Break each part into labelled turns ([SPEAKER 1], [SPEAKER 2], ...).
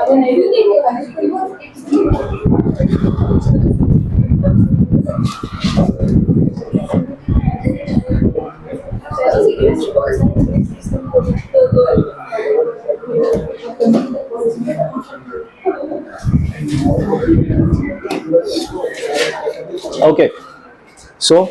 [SPEAKER 1] Okay, सो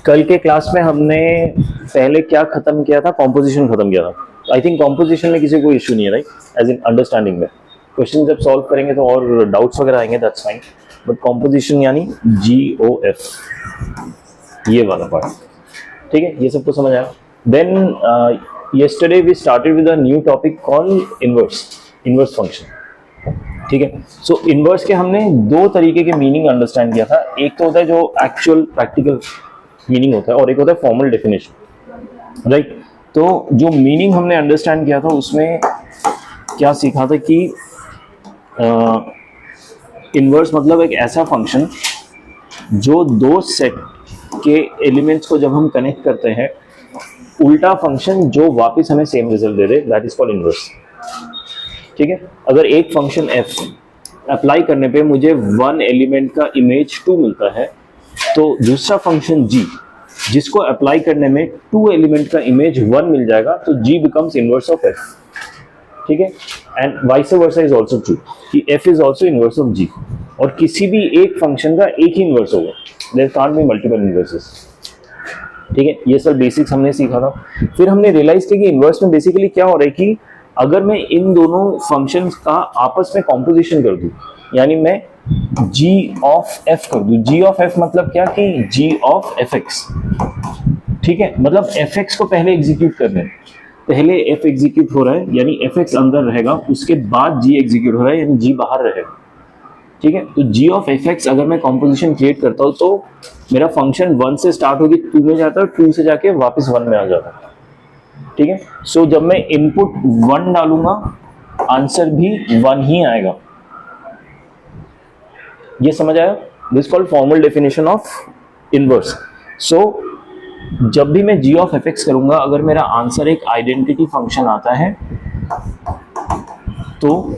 [SPEAKER 1] कल के class में हमने पहले क्या खत्म किया था? कॉम्पोजिशन खत्म किया था। आई थिंक कॉम्पोजिशन में किसी को इश्यू नहीं है, राइट? एज इन अंडरस्टैंडिंग में क्वेश्चन जब सॉल्व करेंगे तो और डाउट्स वगैरह आएंगे, दैट्स फाइन। बट कॉम्पोजिशन यानी GOF, ये वाला पार्ट, ठीक है, ये सबको समझ आया। Then yesterday we started with a new topic called inverse function, ठीक है। सो इनवर्स के हमने दो तरीके के मीनिंग अंडरस्टैंड किया था। एक तो होता है जो एक्चुअल प्रैक्टिकल मीनिंग होता है और एक होता है फॉर्मल डेफिनेशन, राइट? तो जो मीनिंग हमने अंडरस्टैंड किया था उसमें क्या सीखा था कि इनवर्स मतलब एक ऐसा फंक्शन जो दो सेट के एलिमेंट्स को जब हम कनेक्ट करते हैं, उल्टा फंक्शन जो वापस हमें same result they they, that is called inverse, ठीक है। अगर एक फंक्शन f अप्लाई करने पे मुझे वन एलिमेंट का इमेज 2 मिलता है, तो दूसरा फंक्शन g जिसको अप्लाई करने में 2 एलिमेंट का इमेज 1 मिल जाएगा, तो g becomes inverse of f, ठीक है। And vice versa is also true कि f is also inverse of g, और किसी भी एक फंक्शन का एक ही इनवर्स होगा, there can't be multiple inverses, ठीक है। ये सब बेसिक्स हमने सीखा था। फिर हमने रियलाइज किया कि इनवर्स में बेसिकली क्या हो रहा है कि अगर मैं इन दोनों फंक्शंस का आपस में कॉम्पोजिशन कर दूं, यानी मैं g ऑफ f कर दूं, g ऑफ f मतलब क्या कि g ऑफ fx, ठीक है। मतलब fx को पहले एग्जीक्यूट करना है, पहले f एग्जीक्यूट हो रहा है यानी fx अंदर रहेगा, उसके बाद g एग्जीक्यूट हो रहा है यानी g बाहर रहेगा, ठीक है। तो g ऑफ fx अगर मैं कॉम्पोजिशन क्रिएट करता हूं तो मेरा फंक्शन 1 से स्टार्ट होगी 2 में जाता है, 2 से जाके वापस 1 में आ जाता है, ठीक है। सो जब मैं इनपुट 1 डालूंगा आंसर भी 1 ही आएगा। ये समझ आया? This called formal definition of inverse. So जब भी मैं g ऑफ fx करूंगा, अगर मेरा आंसर एक आइडेंटिटी फंक्शन आता है तो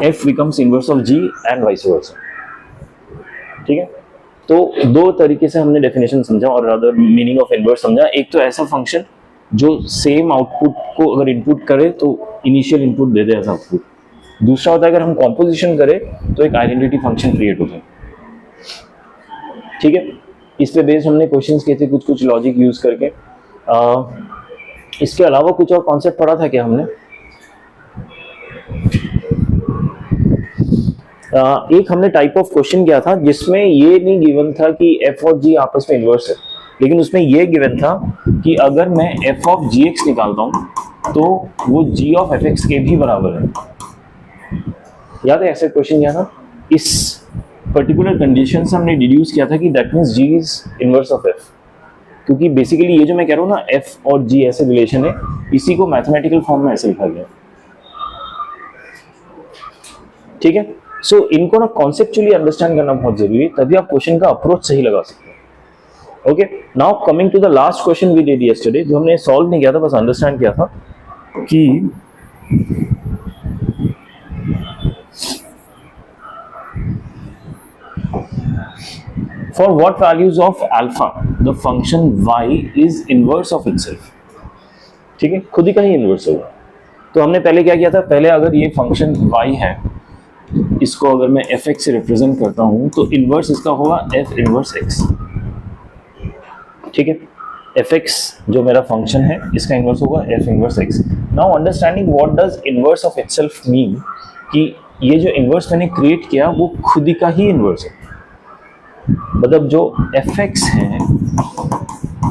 [SPEAKER 1] f becomes inverse of g and vice versa, ठीक है। तो दो तरीके से हमने डेफिनेशन समझा और अदर मीनिंग ऑफ इनवर्स समझा। एक तो ऐसा फंक्शन जो सेम आउटपुट को अगर इनपुट करे तो इनिशियल इनपुट दे दे ऐसा आउटपुट। दूसरा होता है अगर हम कॉम्पोजिशन करें तो एक आइडेंटिटी फंक्शन क्रिएट होता है, ठीक है। इस पे बेस्ड हमने क्वेश्चंस किए थे कुछ लॉजिक यूज करके। इसके अलावा कुछ और कॉन्सेप्ट पढ़ा था क्या हमने? एक हमने टाइप ऑफ क्वेश्चन किया था जिसमें ये नहीं गिवन था कि f और g आपस में इनवर्स है, लेकिन उसमें ये गिवन था कि अगर मैं f ऑफ gx निकालता हूं तो वो g ऑफ fx के भी बराबर है। याद है ऐसे क्वेश्चन किया था? इस पर्टिकुलर कंडीशन से हमने डिड्यूस किया था कि that means g is inverse of f, क्योंकि बेसिकली ये जो मैं कह रहा हूं ना f और g ऐसे रिलेशन है, इसी को मैथमेटिकल फॉर्म में ऐसे लिखा गया, ठीक है। सो इनको ना कॉन्सेप्चुअली अंडरस्टैंड करना बहुत जरूरी है, तभी आप क्वेश्चन का अप्रोच सही लगा सकते हैं। Okay, now coming to the last question we did yesterday, जो हमने सॉल्व नहीं किया था, बस अंडरस्टैंड किया था कि for what values of alpha the function y is inverse of itself, ठीक है, खुद ही का ही इनवर्स होगा। तो हमने पहले क्या किया था? पहले अगर ये फंक्शन y है, इसको अगर मैं fx से रिप्रेजेंट करता हूं तो इनवर्स इसका होगा f इनवर्स x, ठीक है। fx जो मेरा फंक्शन है इसका इनवर्स होगा f inverse x। Now understanding what does inverse of itself mean, कि ये जो इनवर्स मैंने क्रिएट किया वो खुद ही का ही इनवर्स है, मतलब जो fx है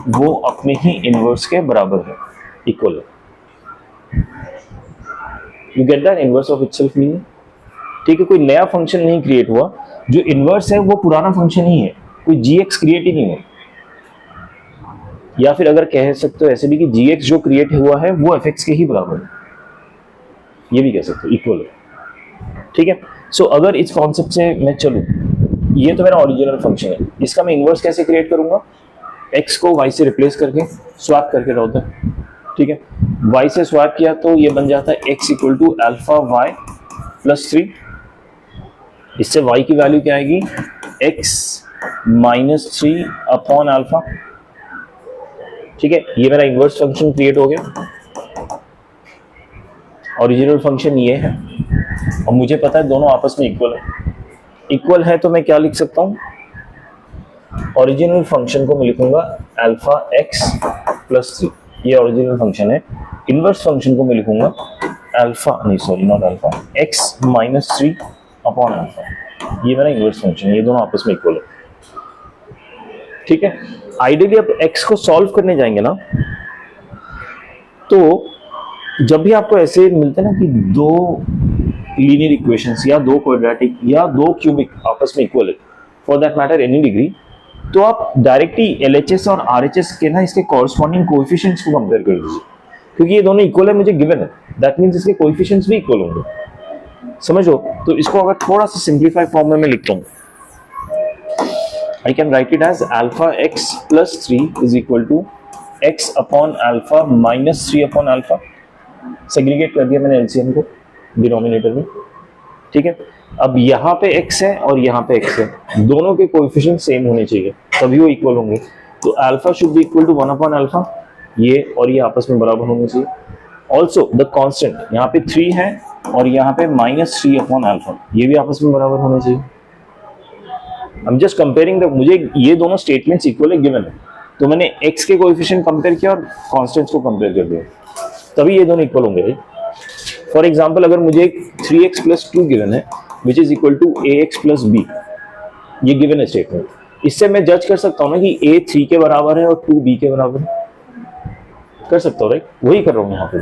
[SPEAKER 1] वो अपने ही इनवर्स के बराबर है, इक्वल है। You get that? Inverse of itself meaning, ठीक है। कोई नया फंक्शन नहीं क्रिएट हुआ, जो इनवर्स है वो पुराना फंक्शन ही है, कोई gx क्रिएट ही नहीं है। या फिर अगर कह सकते हो ऐसे भी कि gx जो क्रिएट हुआ है वो fx के ही बराबर है, ये भी कह सकते हो, इक्वल है, ठीक है। सो अगर इस कॉन्सेप्ट से मैं चलूं, ये तो मेरा ओरिजिनल फंक्शन है, इसका मैं इनवर्स कैसे क्रिएट करूंगा? x को y से रिप्लेस करके स्वैप करके रख दो, ठीक है। y से स्वैप किया तो ये बन जाता है x equal to alpha y +3, इससे y की वैल्यू क्या आएगी, x -3 अपॉन अल्फा। ठीक है, ये मेरा इनवर्स फंक्शन क्रिएट हो गया। ओरिजिनल फंक्शन ये है और मुझे पता है दोनों आपस में इक्वल है तो मैं क्या लिख सकता हूं, ओरिजिनल फंक्शन को मैं लिखूंगा अल्फा x +3, ये ओरिजिनल फंक्शन है। इनवर्स फंक्शन को मैं लिखूंगा x -3 अपॉन अल्फा, ये मेरा इनवर्स फंक्शन है। ये दोनों आपस में इक्वल है। ठीक है, आइडियली अब x को सॉल्व करने जाएंगे ना, तो जब भी आपको ऐसे मिलते हैं ना कि दो लीनियर इक्वेशंस या दो क्वाड्रेटिक या दो क्यूबिक आपस में इक्वल है, for that matter any degree, तो आप डायरेक्टली LHS और RHS के ना इसके कॉरस्पॉन्डिंग कोएफिशिएंट्स को कंपेयर कर लीजिए, क्योंकि ये दोनों इक्वल है, मुझे गिवन है, दैट मींस इसके कोएफिशिएंट्स भी इक्वल होंगे। समझो, तो इसको अगर थोड़ा सा सिंप्लीफाई फॉर्म में मैं लिखता हूँ, I can write it as alpha x +3 is equal to x upon alpha -3 upon alpha। Segregate कर दिया मैंने एलसीएम को डिनोमिनेटर में। ठीक है, अब यहाँ पे x है और यहाँ पे x है, दोनों के कोएफिशिएंट सेम होने चाहिए तभी वो इक्वल होंगे। तो alpha should be equal to 1 upon alpha, ये और ये आपस में बराबर होने चाहिए। ऑल्सो द कांस्टेंट यहाँ पे 3 है और यहाँ पे -3 अपॉन अल्फा, ये भी आपस में बराबर होने चाहिए। I'm just comparing the, मुझे ये दोनों स्टेटमेंट्स इक्वल है, गिवन है, तो मैंने x के कोएफिशिएंट कंपेयर किया और कांस्टेंट्स को कंपेयर कर दिया, तभी ये दोनों इक्वल होंगे। फॉर एग्जांपल, अगर मुझे 3x + 2 गिवन है which is equal to ax + b, ये गिवन है स्टेटमेंट, इससे मैं जज कर सकता हूँ ना कि a 3 के बराबर है और 2 b के बराबर है, कर सकता हूँ, राइट? वही कर रहा हूँ यहाँ पे।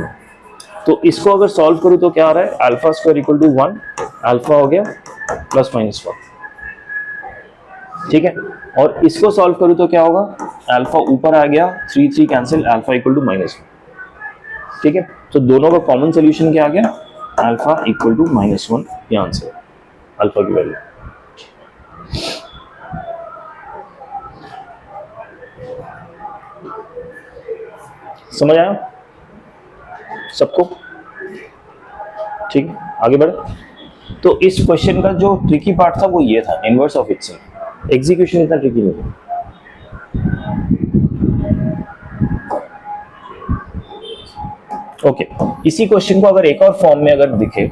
[SPEAKER 1] तो इसको अगर सॉल्व करूँ तो क्या आ रहा है, alpha square equal to 1, alpha हो गया ±1। ठीक है, और इसको सॉल्व करूं तो क्या होगा, अल्फा ऊपर आ गया, 3 कैंसिल, अल्फा इक्वल टू -1। ठीक है, तो दोनों का कॉमन सोल्यूशन क्या आ गया, अल्फा इक्वल टू -1, ये आंसर अल्फा की वैल्यू। समझ आया सबको? ठीक है, आगे बढ़े। तो इस क्वेश्चन का जो ट्रिकी पार्ट था वो ये था, इनवर्स ऑफ इटसेल्फ। एग्जीक्यूशन इतना ट्रिकी नहीं है। ओके, इसी क्वेश्चन को अगर एक और फॉर्म में अगर दिखे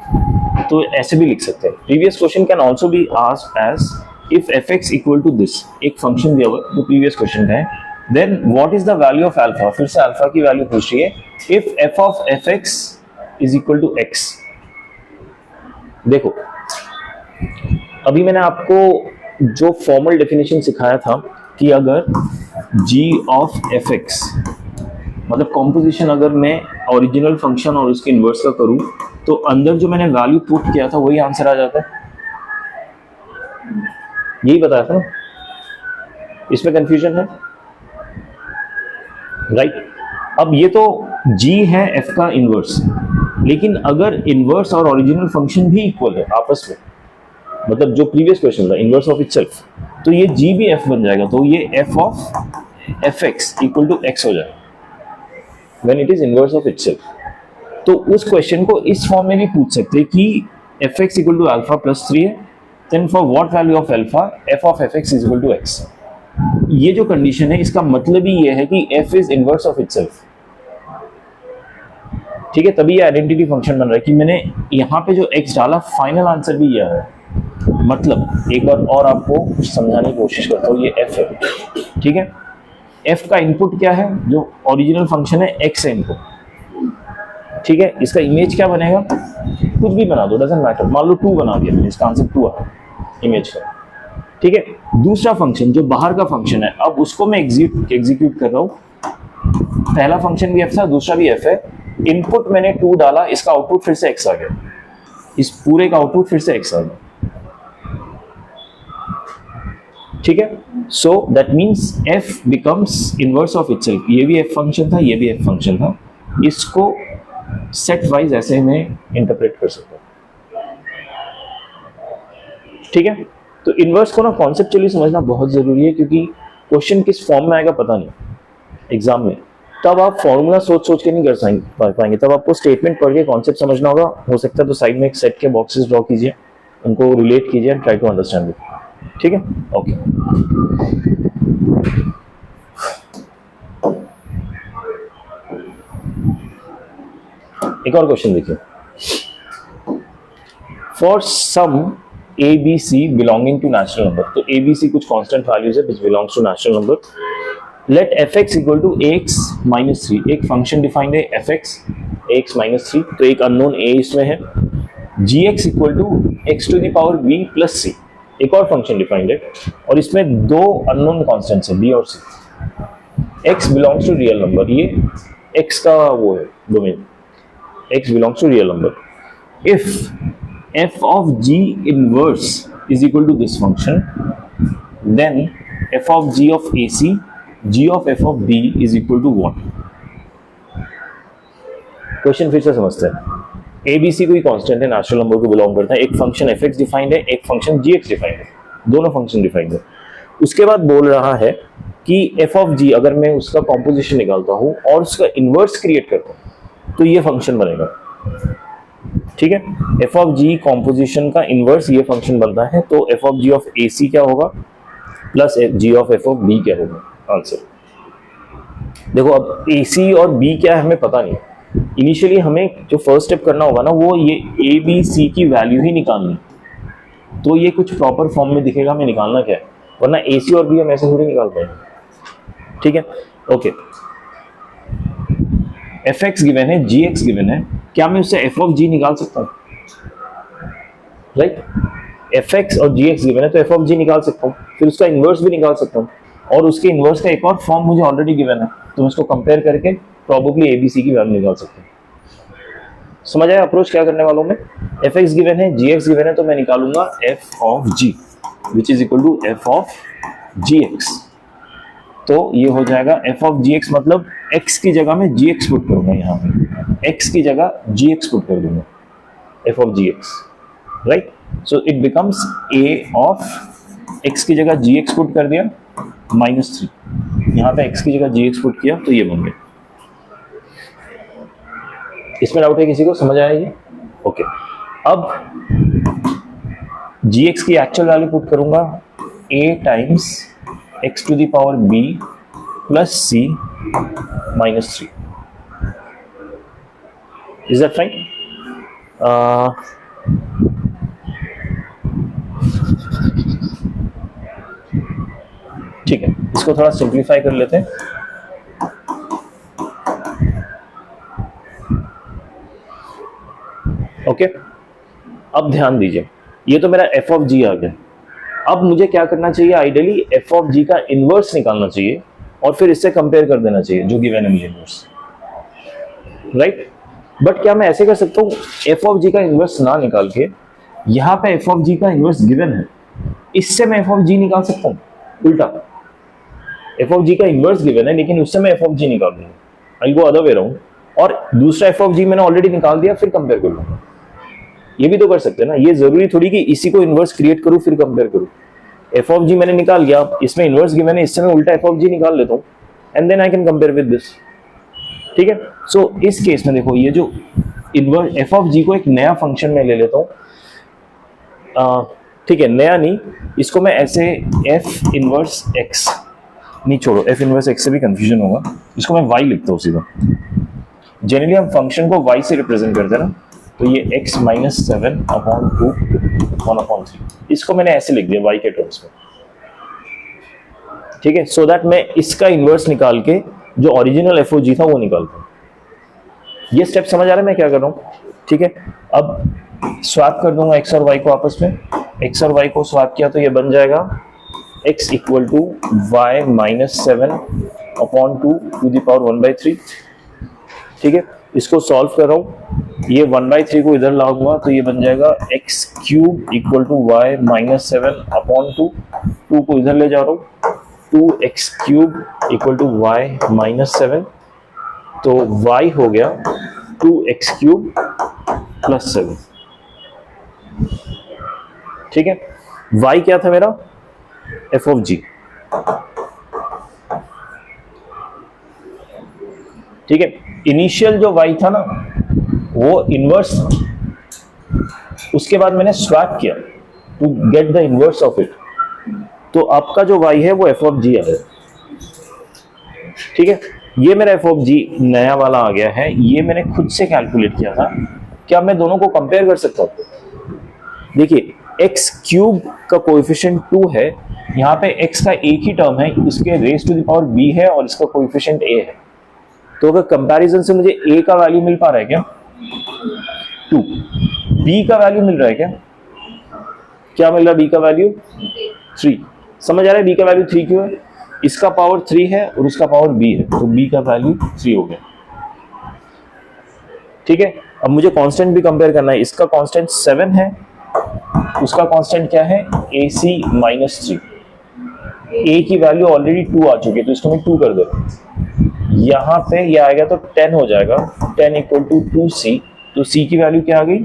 [SPEAKER 1] तो ऐसे भी लिख सकते हैं। Previous question can also be asked as if fx equal to this, एक फंक्शन दिया हुआ जो प्रीवियस क्वेश्चन का है, then what is the value of alpha, फिर से अल्फा की वैल्यू पूछ रही है, if f of fx is equal to x। देखो, अभी मैंने आपको जो फॉर्मल डेफिनेशन सिखाया था कि अगर g ऑफ fx, मतलब कॉम्पोजिशन अगर मैं ओरिजिनल फंक्शन और उसके इनवर्स का करूं तो अंदर जो मैंने वैल्यू पुट किया था वही आंसर आ जाता है, यही बताया था ना, इसमें कंफ्यूजन है, राइट? अब ये तो g है f का इनवर्स, लेकिन अगर इनवर्स और ओरिजिनल फंक्शन भी इक्वल है आपस में, मतलब जो प्रीवियस क्वेश्चन था इनवर्स ऑफ इटसेल्फ, तो ये g भी f बन जाएगा, तो ये f of fx equal to x हो जाएगा when it is inverse of itself. तो उस क्वेश्चन को इस फॉर्म में भी पूछ सकते हैं कि fx इक्वल टू अल्फा +3 है, then for what value of alpha f of fx is equal to x। ये जो कंडीशन है इसका मतलब ही ये है कि f is inverse of itself. ठीक है, तभी ये आइडेंटिटी फंक्शन बन रहा है कि मैंने यहाँ पे जो x डाला फाइनल आंसर भी यह है। मतलब एक बार और आपको कुछ समझाने की कोशिश करता हूँ, ये f है, ठीक है, f का इनपुट क्या है, जो ओरिजिनल फंक्शन है x है इनपुट। ठीक है, इसका इमेज क्या बनेगा, कुछ भी बना दो, डजंट मैटर, मान लो 2 बना दिया मैंने, इसका आंसर 2 आ इमेज का। ठीक है, दूसरा फंक्शन जो बाहर का फंक्शन है, अब उसको मैं एग्जीक्यूट कर रहा हूँ। पहला फंक्शन भी f था, दूसरा भी f है, इनपुट मैंने 2 डाला, इसका आउटपुट फिर से x आ गया, इस पूरे का आउटपुट फिर से x आ गया। ठीक है, so that means f becomes inverse of itself. ये भी f फंक्शन था, ये भी f फंक्शन था, इसको सेट वाइज ऐसे में इंटरप्रेट कर सकता हूं। ठीक है, तो इनवर्स को ना कॉन्सेप्चुअली समझना बहुत जरूरी है, क्योंकि क्वेश्चन किस फॉर्म में आएगा पता नहीं एग्जाम में। तब आप फॉर्मूला सोच सोच के नहीं कर पाएंगे, तब आपको स्टेटमेंट पढ़ के कॉन्सेप्ट समझना होगा। हो सकता है तो साइड में एक सेट के बॉक्सेस ड्रॉ कीजिए, उनको रिलेट कीजिए and try to understand it. ठीक है, ओके। एक और क्वेश्चन देखिए। For some a B c belonging to natural number, तो ए बी सी कुछ कांस्टेंट वैल्यूज है which belongs to natural number. Let f x equal to x minus three, एक function defined है f x minus three, तो एक unknown a इसमें है। G x equal to x to the power b plus सी, एक और function defined है और इसमें दो अननोन कॉन्स्टेंट्स है बी और c. X belongs to real number, ये एक्स का वो है domain, x belongs to real number. If f of g inverse is equal to this function, then f of g of AC, g of f of b is equal to what? Question फिर से समझते हैं। A B C कोई constant है, natural number को belong करता है, एक फंक्शन एफ एक्स डिफाइंड है, एक फंक्शन जी एक्स डिफाइंड है, दोनों फंक्शन डिफाइंड है। उसके बाद बोल रहा है कि एफ ऑफ जी अगर मैं उसका कॉम्पोजिशन निकालता हूं और उसका इनवर्स क्रिएट करता हूं तो ये फंक्शन बनेगा। ठीक है, एफ ऑफ जी कॉम्पोजिशन का इनवर्स ये फंक्शन बनता है, तो F of G of A C क्या होगा plus G of F of B क्या होगा। आंसर देखो, अब ए सी और बी क्या है हमें पता नहीं। इनिशियली हमें जो फर्स्ट स्टेप करना होगा ना, वो ये ए बी सी की वैल्यू ही निकालनी, तो ये कुछ प्रॉपर फॉर्म में दिखेगा हमें निकालना क्या है, वरना ए सी और बी हम ऐसे थोड़ी निकाल पाएंगे। ठीक है, ओके। एफ एक्स गिवन है, जी एक्स गिवन है, क्या मैं उससे एफ ऑफ जी निकाल सकता हूँ? राइट, एफ एक्स और जी एक्स गिवन है तो एफ ऑफ जी निकाल सकता हूँ, फिर उसका इनवर्स भी निकाल सकता हूँ, और उसके इनवर्स का एक और फॉर्म मुझे ऑलरेडी गिवन है, तो उसको कंपेयर करके प्रोबेबली एबीसी की वैल्यू निकाल सकता हूँ। समझ आया अप्रोच क्या करने वालों में? एफ एक्स गिवन है, जी एक्स गिवन है, तो मैं निकालूंगा F of G which is equal to F of G X. तो ये हो जाएगा एफ ऑफ जी एक्स, मतलब x की जगह में जी एक्स पुट करूंगा, यहाँ पे x की जगह जी एक्स पुट कर दूंगा, F of G X, right. So it becomes A of x की जगह जी एक्स पुट कर दिया माइनस थ्री, यहाँ पे x की जगह जी एक्स पुट किया तो ये बन गया। इसमें डाउट है किसी को? समझ आया ये? ओके। अब जी एक्स की एक्चुअल वैल्यू पुट करूंगा a times x to the power b plus c minus 3. Is that right? ठीक है, इसको थोड़ा सिंप्लीफाई कर लेते हैं। ओके, अब ध्यान दीजिए, ये तो मेरा एफ ऑफ जी आ गया। अब मुझे क्या करना चाहिए? आइडियली एफ ऑफ जी का इनवर्स निकालना चाहिए और फिर इससे कंपेयर कर देना चाहिए जो गिवन है मुझे इनवर्स, राइट। बट क्या मैं ऐसे कर सकता हूँ, एफ ऑफ जी का इनवर्स ना निकाल के यहाँ पे एफ ऑफ जी का इनवर्स गिवन है, इससे मैं एफ ऑफ जी निकाल सकता हूँ उल्टा। एफ ऑफ जी का इनवर्स गिवन है लेकिन उससे मैं एफ ऑफ जी निकाल दूंगा, आई गो अदर वे राउंड, और दूसरा एफ ऑफ जी मैंने ऑलरेडी निकाल दिया, फिर कंपेयर कर लूंगा। ये भी तो कर सकते हैं ना, ये जरूरी थोड़ी कि इसी को इनवर्स क्रिएट करूं फिर कंपेयर करूं। एफ ऑफ जी मैंने निकाल लिया, इसमें इनवर्स गिवन है, इससे मैं उल्टा एफ ऑफ जी निकाल लेता हूं and then I can compare with this. ठीक है, सो इस केस में देखो, ये जो इनवर्स एफ ऑफ जी को एक नया फंक्शन में ले लेता हूं। ठीक है, नया नहीं, इसको मैं ऐसे एफ इनवर्स एक्स, नहीं छोड़ो, एफ इनवर्स एक्स से भी कंफ्यूजन होगा, इसको मैं वाई लिखता हूँ सीधा। जनरली हम फंक्शन को वाई से रिप्रेजेंट करते हैं ना, तो ये x माइनस 7 अपॉन 2 1 अपॉन 3, इसको मैंने ऐसे लिख दिया y के टर्म्स में। ठीक है, सो दैट मैं इसका इनवर्स निकाल के जो ओरिजिनल एफ ओ जी था वो निकालता हूँ। ये स्टेप समझ आ रहा है मैं क्या कर रहा हूँ? ठीक है, अब स्वैप कर दूंगा x और y को आपस में। x और y को स्वैप किया तो ये बन जाएगा x equal to y minus 7 upon 2 to the power 1/3। ठीक है, इसको सॉल्व कर रहा हूँ, ये 1/3 को इधर लाऊंगा तो ये बन जाएगा x cube equal to Y minus 7 upon 2 को इधर ले जा रहा हूँ, 2x cube equal to Y minus 7, तो y हो गया 2x क्यूब प्लस 7। ठीक है, y क्या था मेरा? एफ ऑफ जी। ठीक है, इनिशियल जो y था ना वो इनवर्स था, उसके बाद मैंने स्वैप किया to get the inverse of it, तो आपका जो y है वो f ऑफ g आया। ठीक है, ये मेरा f ऑफ g नया वाला आ गया है, ये मैंने खुद से कैलकुलेट किया था। क्या मैं दोनों को कंपेयर कर सकता हूँ? देखिए एक्स क्यूब का कोएफिशिएंट 2 है, यहाँ पे x का एक ही टर्म है, इसके raise to the power b है और इसका कोएफिशिएंट a है। तो अगर कंपैरिजन से मुझे a का वैल्यू मिल पा रहा है क्या? 2। b का वैल्यू मिल रहा है क्या? क्या मिल रहा है b का वैल्यू? 3। समझ आ रहा है b का वैल्यू 3 क्यों है? इसका पावर 3 है और उसका पावर b है, तो b का वैल्यू 3 हो गया। ठीक है, अब मुझे कांस्टेंट भी कंपेयर करना है। इसका कांस्टेंट 7 है, उसका कांस्टेंट क्या है? AC minus 3। a की वैल्यू ऑलरेडी 2 आ चुकी है, तो इसको मैं 2 कर दो, यहाँ पे ये आएगा तो 10 हो जाएगा। 10 इक्वल टू 2c, तो c की वैल्यू क्या आ गई?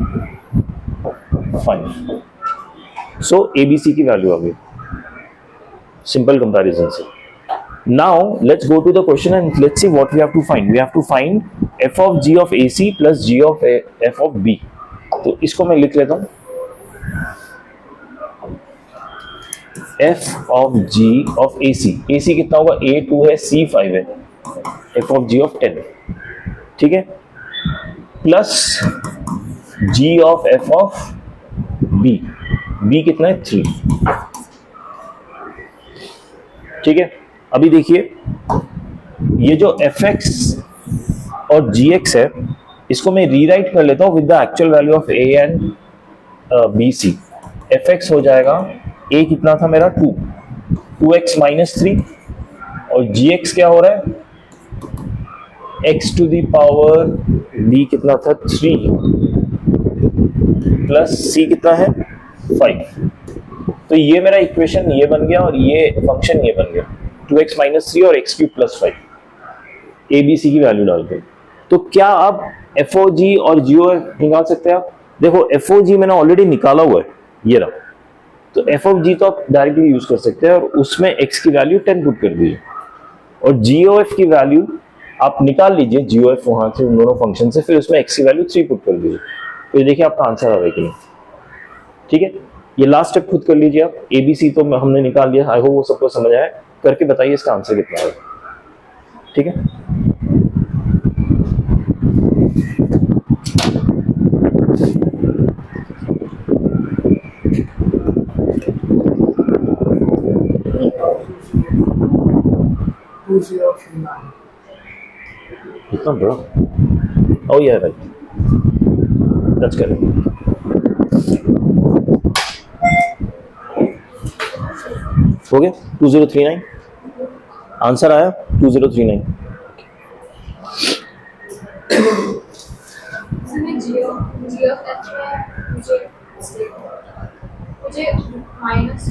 [SPEAKER 1] 5। सो ABC की वैल्यू आ गई सिंपल कंपैरिजन से। Now let's go to the question and let's see what we have to find. We have to find f of g of AC plus g of f of B. तो इसको मैं लिख लेता हूँ, f of g of AC। AC कितना होगा? A 2 है, C 5 है, f of g of 10। ठीक है, plus g of f of B। B कितना है? 3। ठीक है, अभी देखिए ये जो fx और gx है, इसको मैं रीराइट कर लेता हूं with the actual value of a and bc। fx हो जाएगा, a कितना था मेरा? 2, 2x माइनस 3, और gx क्या हो रहा है? x to the power b कितना था? 3, प्लस c कितना है? 5। तो ये मेरा इक्वेशन ये बन गया और ये फंक्शन ये बन गया, 2x माइनस 3 और x cube plus 5, A B C की वैल्यू डाल के। तो क्या आप एफ ओ जी और जी ओ एफ निकाल सकते हैं? आप देखो एफ ओ जी मैंने ऑलरेडी निकाला हुआ है, ये रहा, तो एफ ऑफ जी तो आप डायरेक्टली यूज कर सकते हैं और उसमें x की वैल्यू 10 पुट कर दीजिए, और जी ओ एफ की वैल्यू आप निकाल लीजिए, जी ओ एफ वहां से उन दोनों फंक्शन से, फिर उसमें x की वैल्यू 3 पुट कर दीजिए, तो ये देखिए आपका आंसर आ रहा है कि नहीं। ठीक है, ये लास्ट स्टेप खुद कर लीजिए आप। एबीसी तो हमने निकाल लिया, आई होप वो सबको समझ आया। करके बताइए इसका आंसर कितना है। ठीक है, कितना बड़ा? ओ यार राइट, दैट्स करेक्ट। हो गया 2039, आंसर आया 2039। मुझे माइनस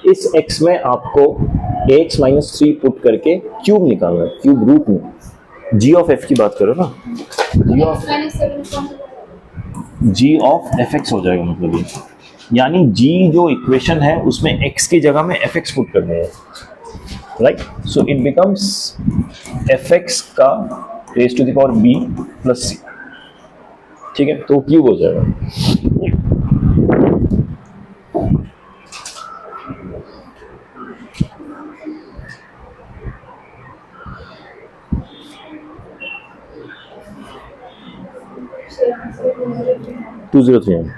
[SPEAKER 1] इस x में आपको ax माइनस 3 पुट करके क्यूब निकालना है, क्यूब रूट में। g ऑफ f की बात करो ना, g ऑफ fx हो जाएगा, मतलब ये यानी g जो इक्वेशन है उसमें x की जगह में fx पुट करना है, right. So it becomes fx का raise to the power b plus c। ठीक है, तो क्यूब हो जाएगा। टू 203।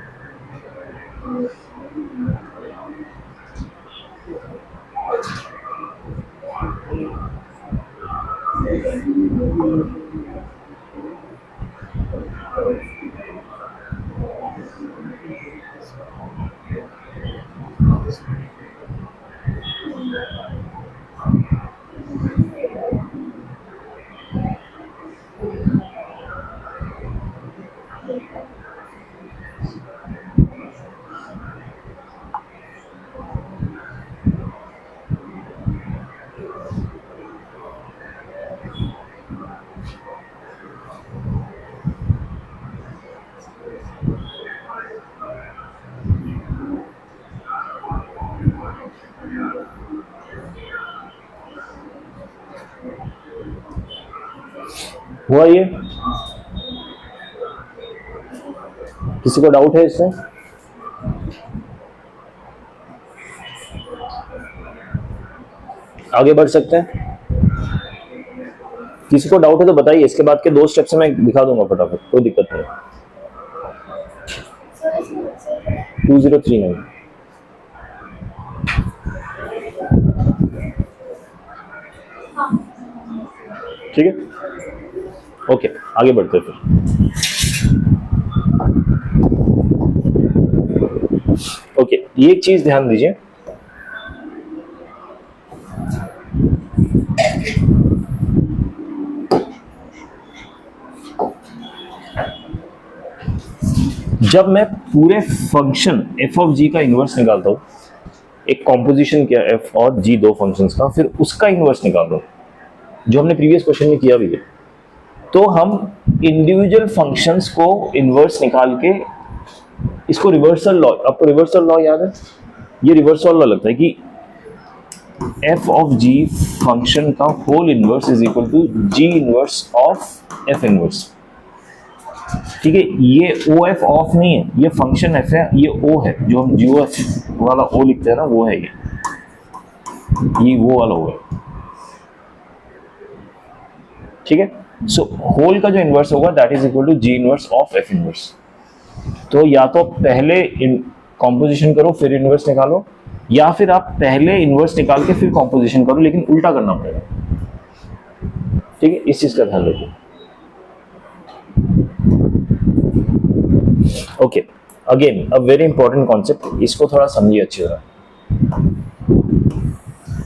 [SPEAKER 1] हुआ ये? किसी को डाउट है इसमें? आगे बढ़ सकते हैं? किसी को डाउट है तो बताइए, इसके बाद के 2 स्टेप से मैं दिखा दूंगा फटाफट, कोई दिक्कत नहीं। 2039 ठीक है, ओके आगे बढ़ते हैं फिर। ओके, ये एक चीज ध्यान दीजिए, जब मैं पूरे फंक्शन f ऑफ g का इनवर्स निकालता हूं, एक कॉम्पोजिशन किया f और g 2 फंक्शंस का, फिर उसका इनवर्स निकालता हूं, जो हमने प्रीवियस क्वेश्चन में किया भी है, तो हम इंडिविजुअल फंक्शंस को इनवर्स निकाल के इसको रिवर्सल लॉ, आपको रिवर्सल लॉ याद है? ये रिवर्सल लॉ लगता है कि f ऑफ g फंक्शन का whole inverse is equal to g inverse of f inverse. ठीक है, ये OF ऑफ नहीं है, ये फंक्शन f है, ये O है, जो हम GOF वाला O लिखते हैं ना, वो है ये वो वाला O है। ठीक है, सो होल का जो इनवर्स होगा that is equal to G inverse of F inverse. तो या तो पहले कॉम्पोजिशन करो फिर इनवर्स निकालो, या फिर आप पहले इनवर्स निकाल के फिर कॉम्पोजिशन करो, लेकिन उल्टा करना पड़ेगा। ठीक है, इस चीज का ध्यान रखिए। Okay, again a very important concept, इसको थोड़ा समझिए अच्छी तरह,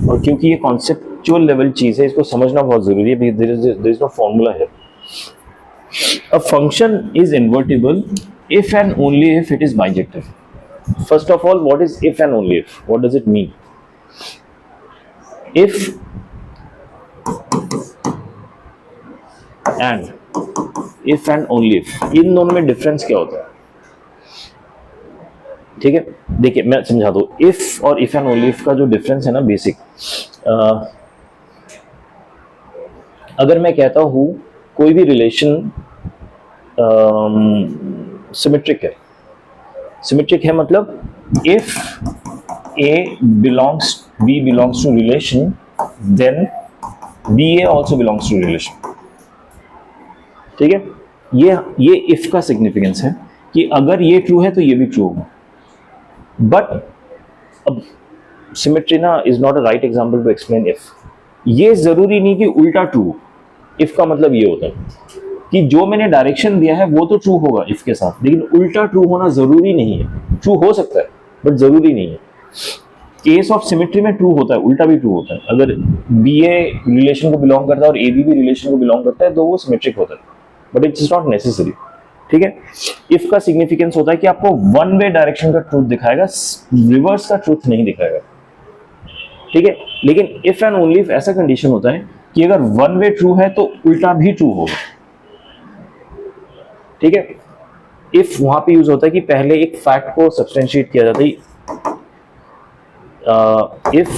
[SPEAKER 1] और क्योंकि ये कॉन्सेप्चुअल लेवल चीज है, इसको समझना बहुत जरूरी है। देयर इज नो फॉर्मूला है। A function is invertible if and only if it is bijective. First of all, what is if and only if? What does it mean? If and only if, इन दोनों में difference क्या होता है? ठीक है, देखिए मैं समझा दूं। if और if and only if का जो डिफरेंस है ना, बेसिक, अगर मैं कहता हूं कोई भी रिलेशन सिमेट्रिक है, सिमेट्रिक है मतलब if A belongs, B belongs to relation, then BA also belongs to relation। ठीक है, ये if का सिग्निफिकेंस है कि अगर ये ट्रू है तो ये भी ट्रू होगा। बट अब सिमेट्री ना is not a right example to explain if। ये जरूरी नहीं कि उल्टा ट्रू। if का मतलब ये होता है कि जो मैंने डायरेक्शन दिया है वो तो ट्रू होगा if के साथ, लेकिन उल्टा ट्रू होना जरूरी नहीं है। ट्रू हो सकता है बट जरूरी नहीं है। केस ऑफ सिमेट्री में ट्रू होता है, उल्टा भी ट्रू होता है। अगर BA रिलेशन को बिलोंग करता है और AB भी रिलेशन को बिलोंग करता है तो वो सिमेट्रिक होता है, बट इट्स नॉट नेसेसरी। ठीक है, if का सिग्निफिकेंस होता है कि आपको वन वे डायरेक्शन का ट्रूथ दिखाएगा, रिवर्स का ट्रूथ नहीं दिखाएगा। ठीक है, लेकिन if एंड ओनली if ऐसा कंडीशन होता है कि अगर वन वे ट्रू है तो उल्टा भी ट्रू होगा। ठीक है, if वहां पे यूज होता है कि पहले एक फैक्ट को सब्सटेंशिएट किया जाता है। if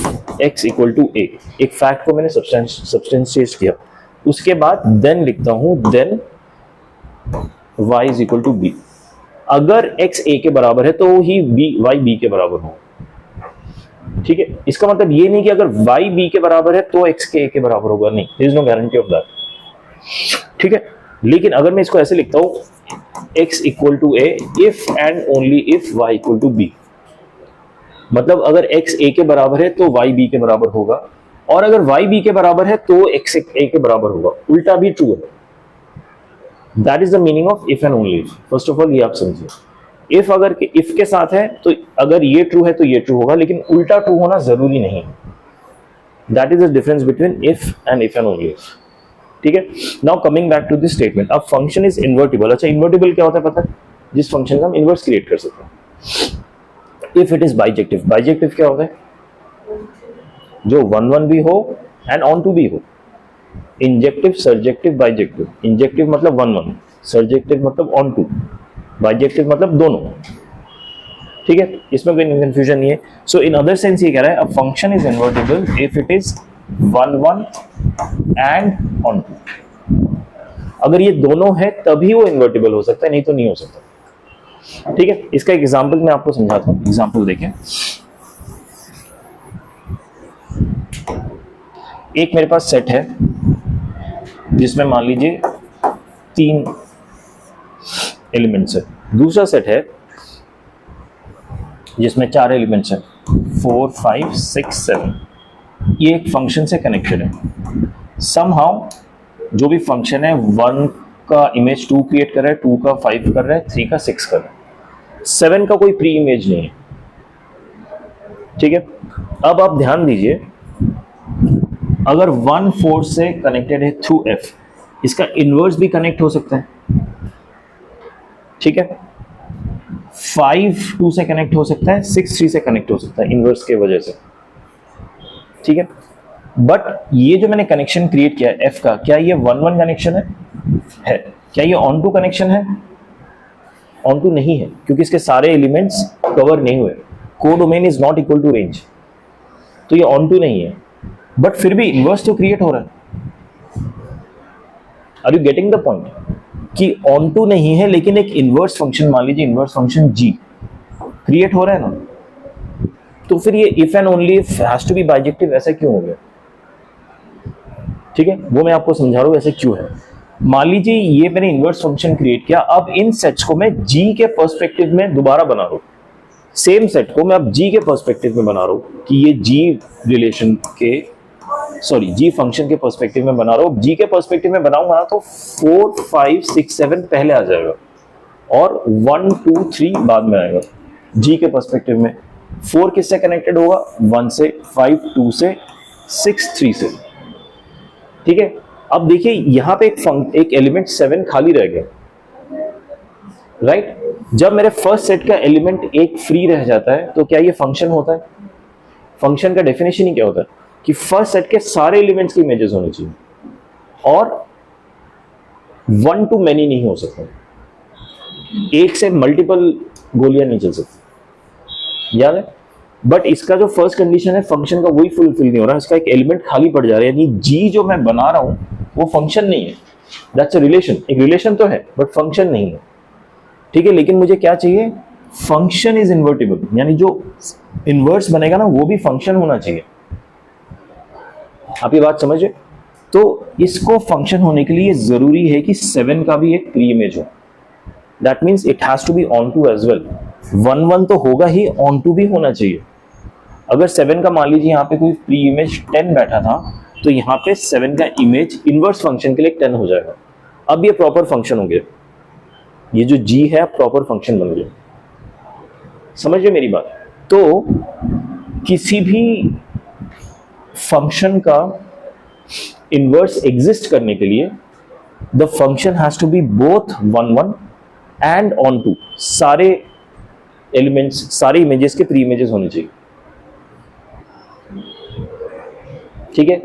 [SPEAKER 1] x equal to a, एक फैक्ट को मैंने सब्सटेंशिएट किया, उसके बाद देन लिखता हूं then y is equal to b। अगर x a के बराबर है तो ही y b के बराबर हो। ठीक है, इसका मतलब ये नहीं कि अगर y b के बराबर है तो x के a के बराबर होगा, नहीं, there is no guarantee of that. ठीक है, लेकिन अगर मैं इसको ऐसे लिखता हूं x equal to a if and only if y equal to b, मतलब अगर x a के बराबर है तो y b के बराबर होगा, और अगर y b के बराबर है तो x a के बराबर होगा, उल्टा भी ट्रू है। That is the meaning of if and only if। First of all ये आप समझिए, if अगर if के साथ है तो अगर ये ट्रू है तो ये ट्रू होगा, लेकिन उल्टा ट्रू होना जरूरी नहीं। That is the difference between if and only if। ठीक है, now coming back to this statement, अब फंक्शन इज इन्वर्टिबल। अच्छा, इन्वर्टिबल क्या होता है पता है? जिस फंक्शन का हम इन्वर्स क्रिएट कर सकते हैं। If it is bijective, bijective क्या होता है? जो 1 भी हो एंड ऑन टू भी हो। Injective, surjective, bijective. इंजेक्टिव मतलब 1 सर्जेक्टिव मतलब ऑन टू, बाइजेक्टिव मतलब दोनों। ठीक है, इसमें कोई कंफ्यूजन नहीं है। सो इन अदर सेंस ये कह रहा है a function is invertible if it is 1 and onto. अगर ये दोनों है तभी वो इन्वर्टिबल हो सकता है, नहीं तो नहीं हो सकता। ठीक है, इसका एक एग्जांपल मैं आपको समझाता हूँ। एग्जांपल देखें, एक मेरे पास सेट है जिसमें मान लीजिए 3 एलिमेंट्स है, दूसरा सेट है जिसमें 4 एलिमेंट्स हैं, 4, 5, 6, 7। ये एक फंक्शन से कनेक्टेड है। समहाउ जो भी फंक्शन है 1 का इमेज 2 क्रिएट कर रहा है, 2 का 5 कर रहा है, 3 का 6 कर रहा है, 7 का कोई प्री इमेज नहीं है। ठीक है, अब आप ध्यान दीजिए, अगर 1 4 से कनेक्टेड है थ्रू f, इसका इनवर्स भी कनेक्ट हो सकता है। ठीक है, 5 2 से कनेक्ट हो सकता है, 6 3 से कनेक्ट हो सकता है इनवर्स के वजह से। ठीक है, बट ये जो मैंने कनेक्शन क्रिएट किया है f का, क्या ये 1-1 कनेक्शन है? क्या ये ऑन टू कनेक्शन है? ऑन टू नहीं है, क्योंकि इसके सारे एलिमेंट्स कवर नहीं हुए। Codomain is not equal to range, तो ये ऑन टू नहीं है, बट फिर भी इनवर्स तो क्रिएट हो रहा है। Are you getting the point? कि ऑन टू नहीं है लेकिन एक इनवर्स फंक्शन, मान लीजिए इनवर्स फंक्शन g क्रिएट हो रहा है ना, तो फिर ये if and only if has to be bijective ऐसा क्यों हो गया? ठीक है, वो मैं आपको समझा रहा हूं ऐसे क्यों है। मान लीजिए ये मैंने इनवर्स फंक्शन क्रिएट किया, अब इन सेट्स को मैं g के पर्सपेक्टिव में दोबारा बना रहा हूं। सेम सेट को मैं अब g के पर्सपेक्टिव में बना रहा हूं कि ये g रिलेशन के, सॉरी g फंक्शन के पर्सपेक्टिव में बना रहा हूं। g के पर्सपेक्टिव में बनाऊंगा तो 4 5 6 7 पहले आ जाएगा और 1 2 3 बाद में आएगा। g के पर्सपेक्टिव में 4 किससे कनेक्टेड होगा? 1 से, 5 2 से, 6 3 से। ठीक है, अब देखिए यहां पे एक एलिमेंट 7 खाली रह गया, राइट? जब मेरे फर्स्ट सेट का एलिमेंट एक फ्री रह जाता है तो क्या ये फंक्शन होता है? फंक्शन का डेफिनेशन ही क्या होता है कि फर्स्ट सेट के सारे एलिमेंट्स की इमेजेस होनी चाहिए और 1 to many नहीं हो सकता, एक से मल्टीपल गोलियां नहीं चल सकती, याद है? बट इसका जो फर्स्ट कंडीशन है फंक्शन का, वही फुलफिल नहीं हो रहा, इसका एक एलिमेंट खाली पड़ जा रहा है, यानी जी जो मैं बना रहा हूं वो फंक्शन नहीं है, दैट्स अ रिलेशन। एक रिलेशन तो है बट फंक्शन नहीं है। ठीक है, लेकिन मुझे क्या चाहिए? फंक्शन इज इन्वर्टिबल, यानी जो इनवर्स बनेगा ना वो भी फंक्शन होना चाहिए। आप ये बात समझे? तो इसको फंक्शन होने के लिए जरूरी है कि 7 का भी एक प्री इमेज हो, that means it has to be onto as well. 1 1 तो होगा ही, ऑन टू भी होना चाहिए। अगर 7 का मान लीजिए यहाँ पे कोई प्री इमेज 10 बैठा था, तो यहाँ पे 7 का इमेज इनवर्स फंक्शन के लिए 10 हो जाएगा। अब ये प्रॉपर फंक्शन हो गया, ये जो g है प्रॉपर फंक्शन बन गया। समझिए मेरी बात? तो किसी भी फंक्शन का इनवर्स एग्जिस्ट करने के लिए the function has to be both 1 1 and onto. सारे एलिमेंट्स, सारे इमेजेस के प्री इमेजेस होने चाहिए। ठीक है,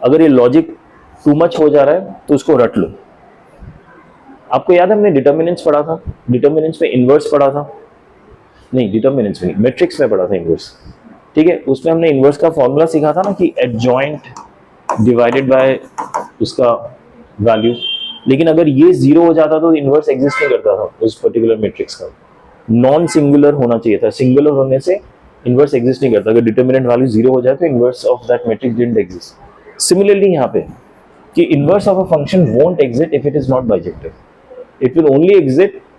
[SPEAKER 1] अगर ये लॉजिक टू मच हो जा रहा है तो उसको रट लो। आपको याद है हमने डिटर्मिनेंट्स पढ़ा था, डिटर्मिनेंट्स में इनवर्स पढ़ा था, नहीं डिटर्मिनेंट्स में नहीं, मैट्रिक्स में पढ़ा था इनवर्स। ठीक है, उसमें हमने इनवर्स का फॉर्मूला सीखा था ना कि एडजॉइंट डिवाइडेड बाय उसका वैल्यू। लेकिन अगर ये 0 हो जाता तो इनवर्स एग्जिस्ट नहीं करता था उस पर्टिकुलर मैट्रिक्स का, नॉन सिंगुलर होना चाहिए था। सिंगुलर होने से इनवर्स एग्जिस्ट नहीं करता। अगर डिटर्मिनेंट वैल्यू 0 हो जाए तो inverse of that matrix didn't exist. Similarly यहाँ पे कि inverse of a function won't exist if it is not bijective, it will only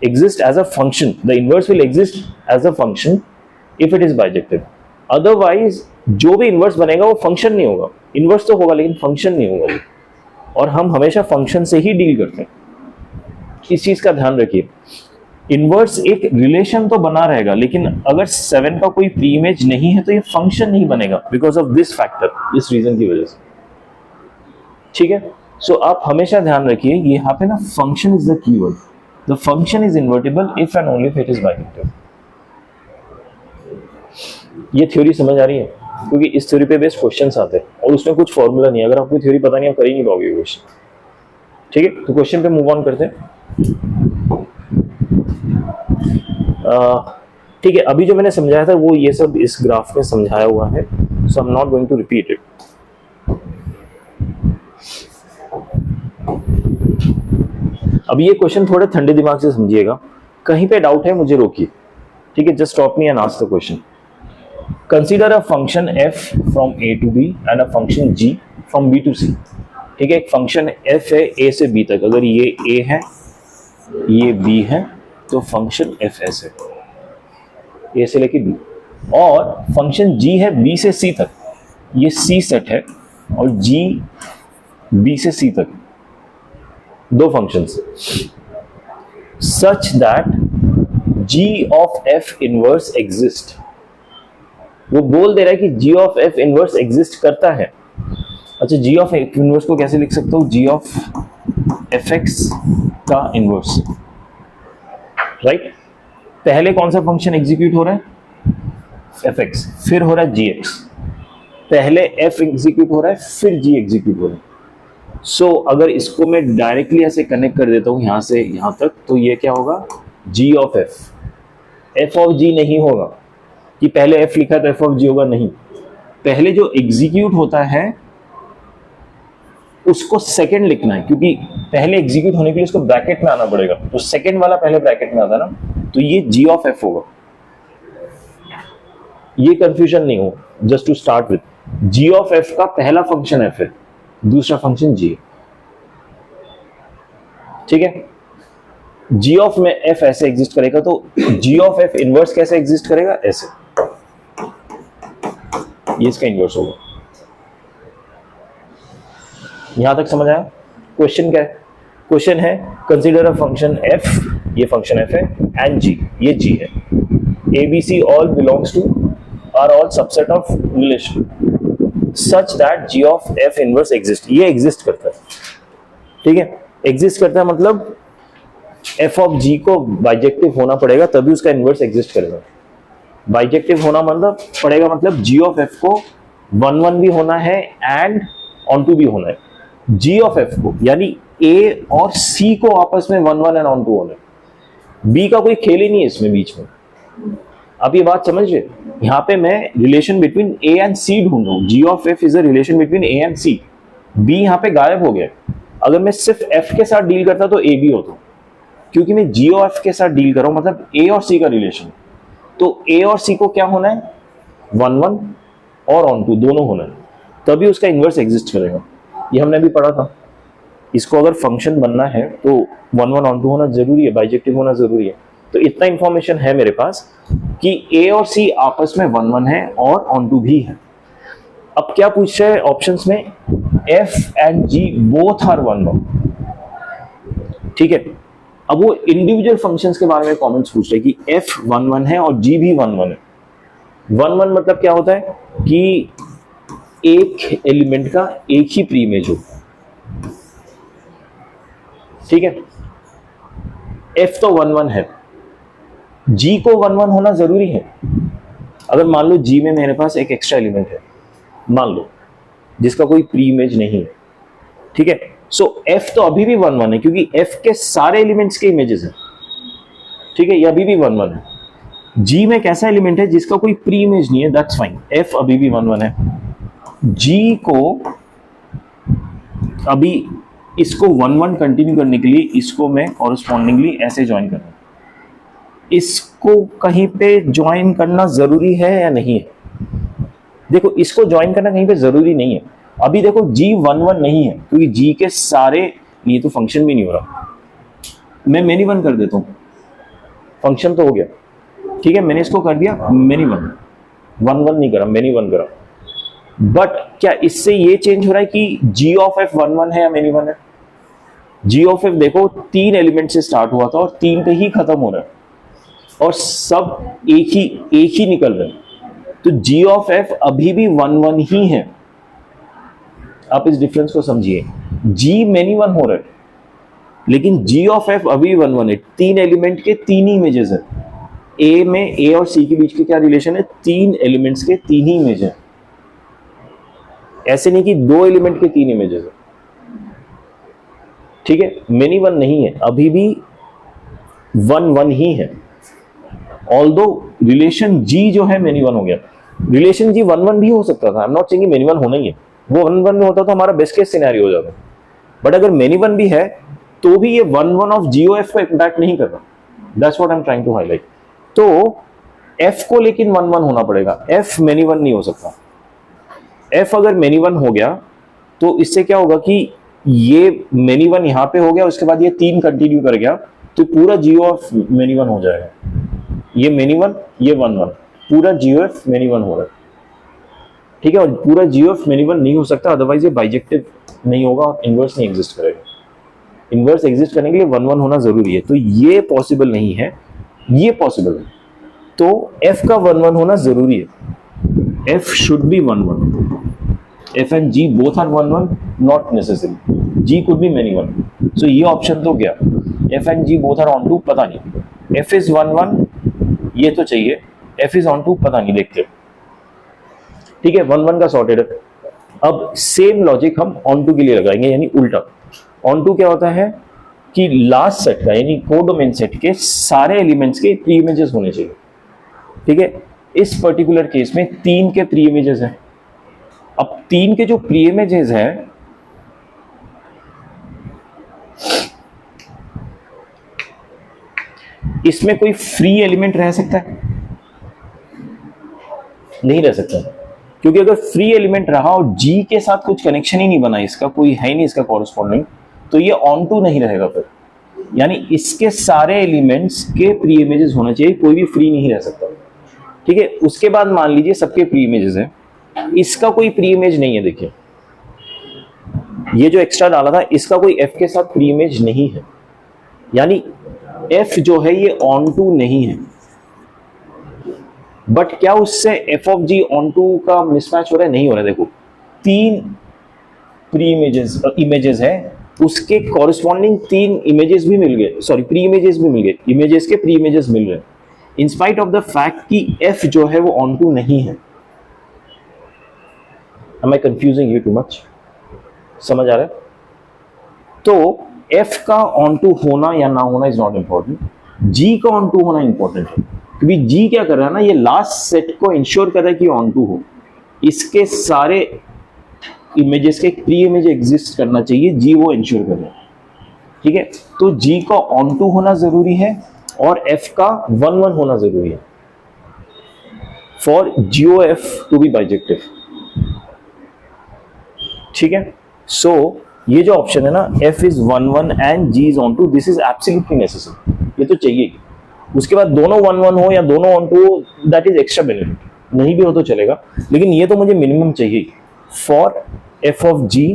[SPEAKER 1] exist as a function. The inverse will exist as a function if it is bijective. Otherwise जो भी inverse बनेगा वो function नहीं होगा। Inverse तो होगा लेकिन function नहीं होगा, और हम हमेशा फंक्शन से ही डील करते हैं। इस चीज का ध्यान रखिए। इनवर्स एक रिलेशन तो बना रहेगा, लेकिन अगर 7 का कोई प्री इमेज नहीं है तो ये फंक्शन नहीं बनेगा बिकॉज ऑफ दिस फैक्टर, इस रीजन की वजह से। ठीक है, सो आप हमेशा ध्यान रखिए, ये यहाँ पे ना function is the keyword. The function is invertible if and only if it is bijective. ये थ्योरी समझ आ रही है? क्योंकि इस थ्योरी पे बेस्ड क्वेश्चंस आते हैं और उसमें कुछ फॉर्मूला नहीं है। अगर आपको थ्योरी पता नहीं, आप कर ही नहीं पाओगे क्वेश्चन। ठीक है, तो क्वेश्चन पे मूव ऑन करते हैं। ठीक है, अभी जो मैंने समझाया था वो ये सब इस ग्राफ में समझाया हुआ है, so I am not going to repeat it. अब ये क्वेश्चन थोड़े ठंडे दिमाग से समझिएगा, कहीं पे डाउट है मुझे रोकिए, ठीक है? Just stop me and ask the question. Consider a function f from a to b and a function g from b to c। ठीक है, एक फंक्शन f है a से b तक, अगर ये a है ये b है तो फंक्शन fs है, a से लेके b। और फंक्शन g है b से c तक, ये c सेट है और g b से c तक, दो functions. Such that g of f inverse exist, वो बोल दे रहा है कि g of f inverse exist करता है। अच्छा, g ऑफ f इनवर्स को कैसे लिख सकता हूं? g ऑफ fx का इनवर्स, राइट? पहले कौन सा फंक्शन एग्जीक्यूट हो रहा है? fx, फिर हो रहा है gx। पहले f एग्जीक्यूट हो रहा है फिर g एग्जीक्यूट हो रहा है। सो अगर इसको मैं डायरेक्टली ऐसे कनेक्ट कर देता हूं यहां से यहां तक, तो ये क्या होगा? g of f of g नहीं होगा कि पहले f लिखा तो f ऑफ g होगा, नहीं। पहले जो एग्जीक्यूट होता है उसको सेकंड लिखना है, क्योंकि पहले एग्जीक्यूट होने के लिए उसको ब्रैकेट में आना पड़ेगा, तो सेकंड वाला पहले ब्रैकेट में आता ना, तो ये g ऑफ f होगा। ये कंफ्यूजन नहीं हो, just to start with, g of f का पहला फंक्शन f है, दूसरा फंक्शन g है, ठीक है? g ऑफ में f ऐसे एग्जिस्ट करेगा तो g ऑफ f इनवर्स कैसे एग्जिस्ट करेगा? ऐसे, ये इसका इनवर्स होगा। यहां तक समझ आया? क्वेश्चन क्या है? क्वेश्चन है कंसीडर अ फंक्शन f, ये फंक्शन f है, एंड g, ये g है, abc all belongs to R all subset of relation such that g of f inverse exist, ये एग्जिस्ट करता है, ठीक है? एग्जिस्ट करता है मतलब f ऑफ g को बाइजेक्टिव होना पड़ेगा तभी उसका इनवर्स एग्जिस्ट करेगा। बाइजेक्टिव होना मतलब पड़ेगा मतलब g ऑफ f को 1 1 भी होना है एंड ऑन टू भी होना है। g ऑफ f को यानी a और c को आपस में 1 1 एंड ऑन टू होना है। b का कोई खेल ही नहीं है इसमें बीच में। अब ये बात समझिए, यहाँ पे मैं relation between a and c ढूंढ रहा हूँ। g of f is a relation between a and c। b यहाँ पे गायब हो गया। अगर मैं सिर्फ f के साथ डील करता तो a b होता, क्योंकि मैं g ऑफ f के साथ डील कर रहा हूँ, मतलब a और c का रिलेशन, तो a और c को क्या होना है? 1 1 और ऑन टू दोनों होना है, तभी उसका इनवर्स एग्जिस्ट करेगा। ये हमने भी पढ़ा था। इसको अगर फंक्शन बनना है तो 1 1 ऑन टू होना जरूरी है, बाइजेक्टिव होना जरूरी है। तो इतना इंफॉर्मेशन है मेरे पास कि a और c आपस में 1 1 है और ऑन टू भी है। अब क्या पूछ रहे हैं ऑप्शंस में? f and g both are 1 1, ठीक है? अब वो इंडिविजुअल फंक्शंस के बारे में कमेंट्स पूछ रहे हैं कि f 1 1 है और g भी 1 1 है। 1 1 मतलब क्या होता है कि एक एलिमेंट का एक ही प्री इमेज हो, ठीक है? f तो 1 1 है, g को 1 1 होना जरूरी है। अगर मान लो g में मेरे पास एक एक्स्ट्रा एलिमेंट है, मान लो, जिसका कोई प्री इमेज नहीं है, ठीक है? सो f तो अभी भी 1 1 है क्योंकि f के सारे एलिमेंट्स के इमेजेस हैं, ठीक है? ये अभी भी 1 1 है। g में एक ऐसा एलिमेंट है जिसका कोई प्री इमेज नहीं है, दैट्स फाइन, f अभी भी 1 1 है। g को अभी इसको 1 1 कंटिन्यू करने के लिए इसको मैं कॉरेस्पॉन्डिंगली ऐसे ज्वाइन कर रहा हूं। इसको कहीं पे ज्वाइन करना जरूरी है या नहीं है? देखो, इसको ज्वाइन करना कहीं पे जरूरी नहीं है। अभी देखो g 1 1 नहीं है क्योंकि g के सारे, ये तो फंक्शन भी नहीं हो रहा, मैं मेनी वन कर देता हूं, फंक्शन तो हो गया, ठीक है? मैंने इसको कर दिया मेनी वन, 1 1 नहीं करा, मेनी वन करा। बट क्या इससे ये चेंज हो रहा है कि g ऑफ f 1 1 है या मेनी वन है? g ऑफ f देखो 3 एलिमेंट से स्टार्ट हुआ था और 3 पे ही खत्म हो रहा है और सब एक ही निकल रहे हैं, तो g ऑफ f अभी भी 1 1 ही है। आप इस डिफरेंस को समझिए, g मेनी वन हो रहा है लेकिन g ऑफ f अभी 1 1 है। 3 एलिमेंट के 3 ही इमेजेस है। a में a और c के बीच के क्या रिलेशन है? 3 एलिमेंट्स के 3 ही इमेज है, ऐसे नहीं कि 2 एलिमेंट के 3 इमेजेस है, ठीक है? मेनी वन नहीं है, अभी भी 1 1 ही है। ऑल्दो रिलेशन g जो है मेनी वन हो गया। रिलेशन g 1 1 भी हो सकता था, आई am not saying many one होना ही है, वो 1 1 में होता तो हमारा बेस्ट केस सिनेरियो हो जाता। बट अगर मेनी वन भी है तो भी ये 1 1 ऑफ जी ओ एफ को इम्पैक्ट नहीं कर रहा। That's what I am trying to highlight. तो एफ को लेकिन 1 1 होना पड़ेगा, एफ मेनी वन नहीं हो सकता। एफ अगर मेनी वन हो गया तो इससे क्या होगा कि ये मेनी वन यहां पे हो गया, उसके बाद ये 3 कंटिन्यू कर गया, तो पूरा जीओ ऑफ मेनी वन हो जाएगा। ये मेनी वन, ये 1 1, पूरा जीओ एफ मेनी वन हो रहा है, ठीक है। और पूरा जीओ एफ मेनी वन नहीं हो सकता, अदरवाइज ये बाइजेक्टिव नहीं होगा, इनवर्स नहीं एग्जिस्ट करेगा। इनवर्स एग्जिस्ट करने के लिए 1 1 होना जरूरी है, तो ये पॉसिबल नहीं है, ये पॉसिबल है। तो f का 1 1 होना जरूरी है। f should be 1 1. f and g both are 1 1, not necessary. g could be many 1. So ये ऑप्शन तो गया। f and g both are on to पता नहीं। f is 1 1 ये तो चाहिए, f is on to पता नहीं, देखते। ठीक है, 1 1 का सॉर्टेड है। अब सेम लॉजिक हम ऑन टू के लिए लगाएंगे, यानी उल्टा। ऑन टू क्या होता है कि लास्ट सेट का यानी कोडोमेन सेट के सारे एलिमेंट्स के प्री इमेजेस होने चाहिए। ठीक है, इस पर्टिकुलर केस में 3 के प्री इमेजेस हैं। अब 3 के जो प्री इमेजेस हैं इसमें कोई फ्री एलिमेंट रह सकता है? नहीं रह सकता, क्योंकि अगर फ्री एलिमेंट रहा और जी के साथ कुछ कनेक्शन ही नहीं बना, इसका कोई है ही नहीं इसका कॉरेस्पॉन्डिंग, तो ये ऑन टू नहीं रहेगा फिर। यानी इसके सारे एलिमेंट्स के प्री इमेजेस होना चाहिए, कोई भी फ्री नहीं रह सकता। ठीक है, उसके बाद मान लीजिए सबके प्री इमेजेस हैं, इसका कोई प्री इमेज नहीं है। देखिए ये जो एक्स्ट्रा डाला था इसका कोई एफ के साथ प्री इमेज नहीं है, यानी एफ जो है ये ऑन टू नहीं है। बट क्या उससे F of G onto का मिसमैच हो रहा है? नहीं हो रहा है। देखो 3 प्री इमेजेस है, उसके कॉरेस्पॉन्डिंग 3 इमेजेस भी मिल गए, सॉरी प्री इमेजेस भी मिल गए, इमेजेस के प्री इमेजेस मिल रहे हैं, in spite of the fact कि एफ जो है वो ऑन टू नहीं है। Am I confusing you too much? समझ आ रहा है? तो F का ऑन टू होना या ना होना इज नॉट इंपॉर्टेंट, G का ऑन टू होना इंपॉर्टेंट है, क्योंकि G क्या कर रहा है ना, ये लास्ट सेट को इंश्योर कर रहा है कि ऑन टू हो, इसके सारे इमेजेस के प्री इमेज एग्जिस्ट करना चाहिए, G वो इंश्योर कर रहा है। ठीक है, तो G का ऑन टू होना जरूरी है और F का 1 1 होना जरूरी है for GOF to be bijective. ठीक है, सो ये जो ऑप्शन है ना, f is 1 1 and g is on to, this is absolutely necessary, ये तो चाहिए। उसके बाद दोनों 1 1 हो या दोनों on to, that is extra benefit, नहीं भी हो तो चलेगा, लेकिन ये तो मुझे मिनिमम चाहिए for f of g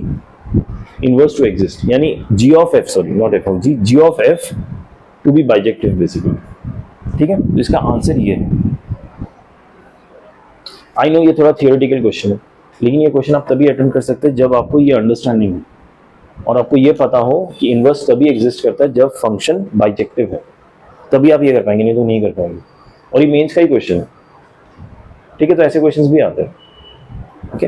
[SPEAKER 1] inverse to exist, यानी g of f, sorry not f of g, g of f to be bijective basically। ठीक है, तो इसका आंसर ये है। आई नो ये थोड़ा थियोरेटिकल क्वेश्चन है, लेकिन ये क्वेश्चन आप तभी अटेम्प्ट कर सकते हैं जब आपको ये अंडरस्टैंडिंग हो और आपको ये पता हो कि इनवर्स तभी एग्जिस्ट करता है जब फंक्शन बाइजेक्टिव है, तभी आप ये कर पाएंगे, नहीं तो नहीं कर पाएंगे। और ये मेंस का ही क्वेश्चन है। ठीक है, तो ऐसे क्वेश्चंस भी आते हैं। ओके,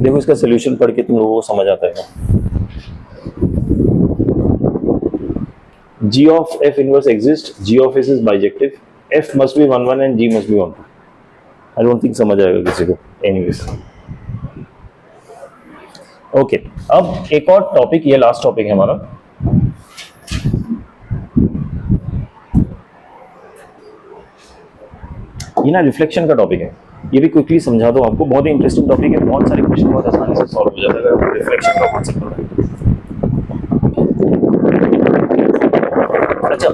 [SPEAKER 1] देखो इसका सोल्यूशन पढ़ के तुम लोगों को समझ आता है। G of f inverse exists, G of s is bijective, f must be 1 1 and g must be 1 2। I don't think समझ आएगा किसी को। Anyways, ओके, अब एक और टॉपिक, ये लास्ट टॉपिक है हमारा। ये ना रिफ्लेक्शन का टॉपिक है, ये भी क्विकली समझा दो आपको, बहुत ही इंटरेस्टिंग टॉपिक है, बहुत सारे क्वेश्चन बहुत आसानी से सॉल्व हो जाता है रिफ्लेक्शन का कॉन्सेप्ट पता है। अच्छा,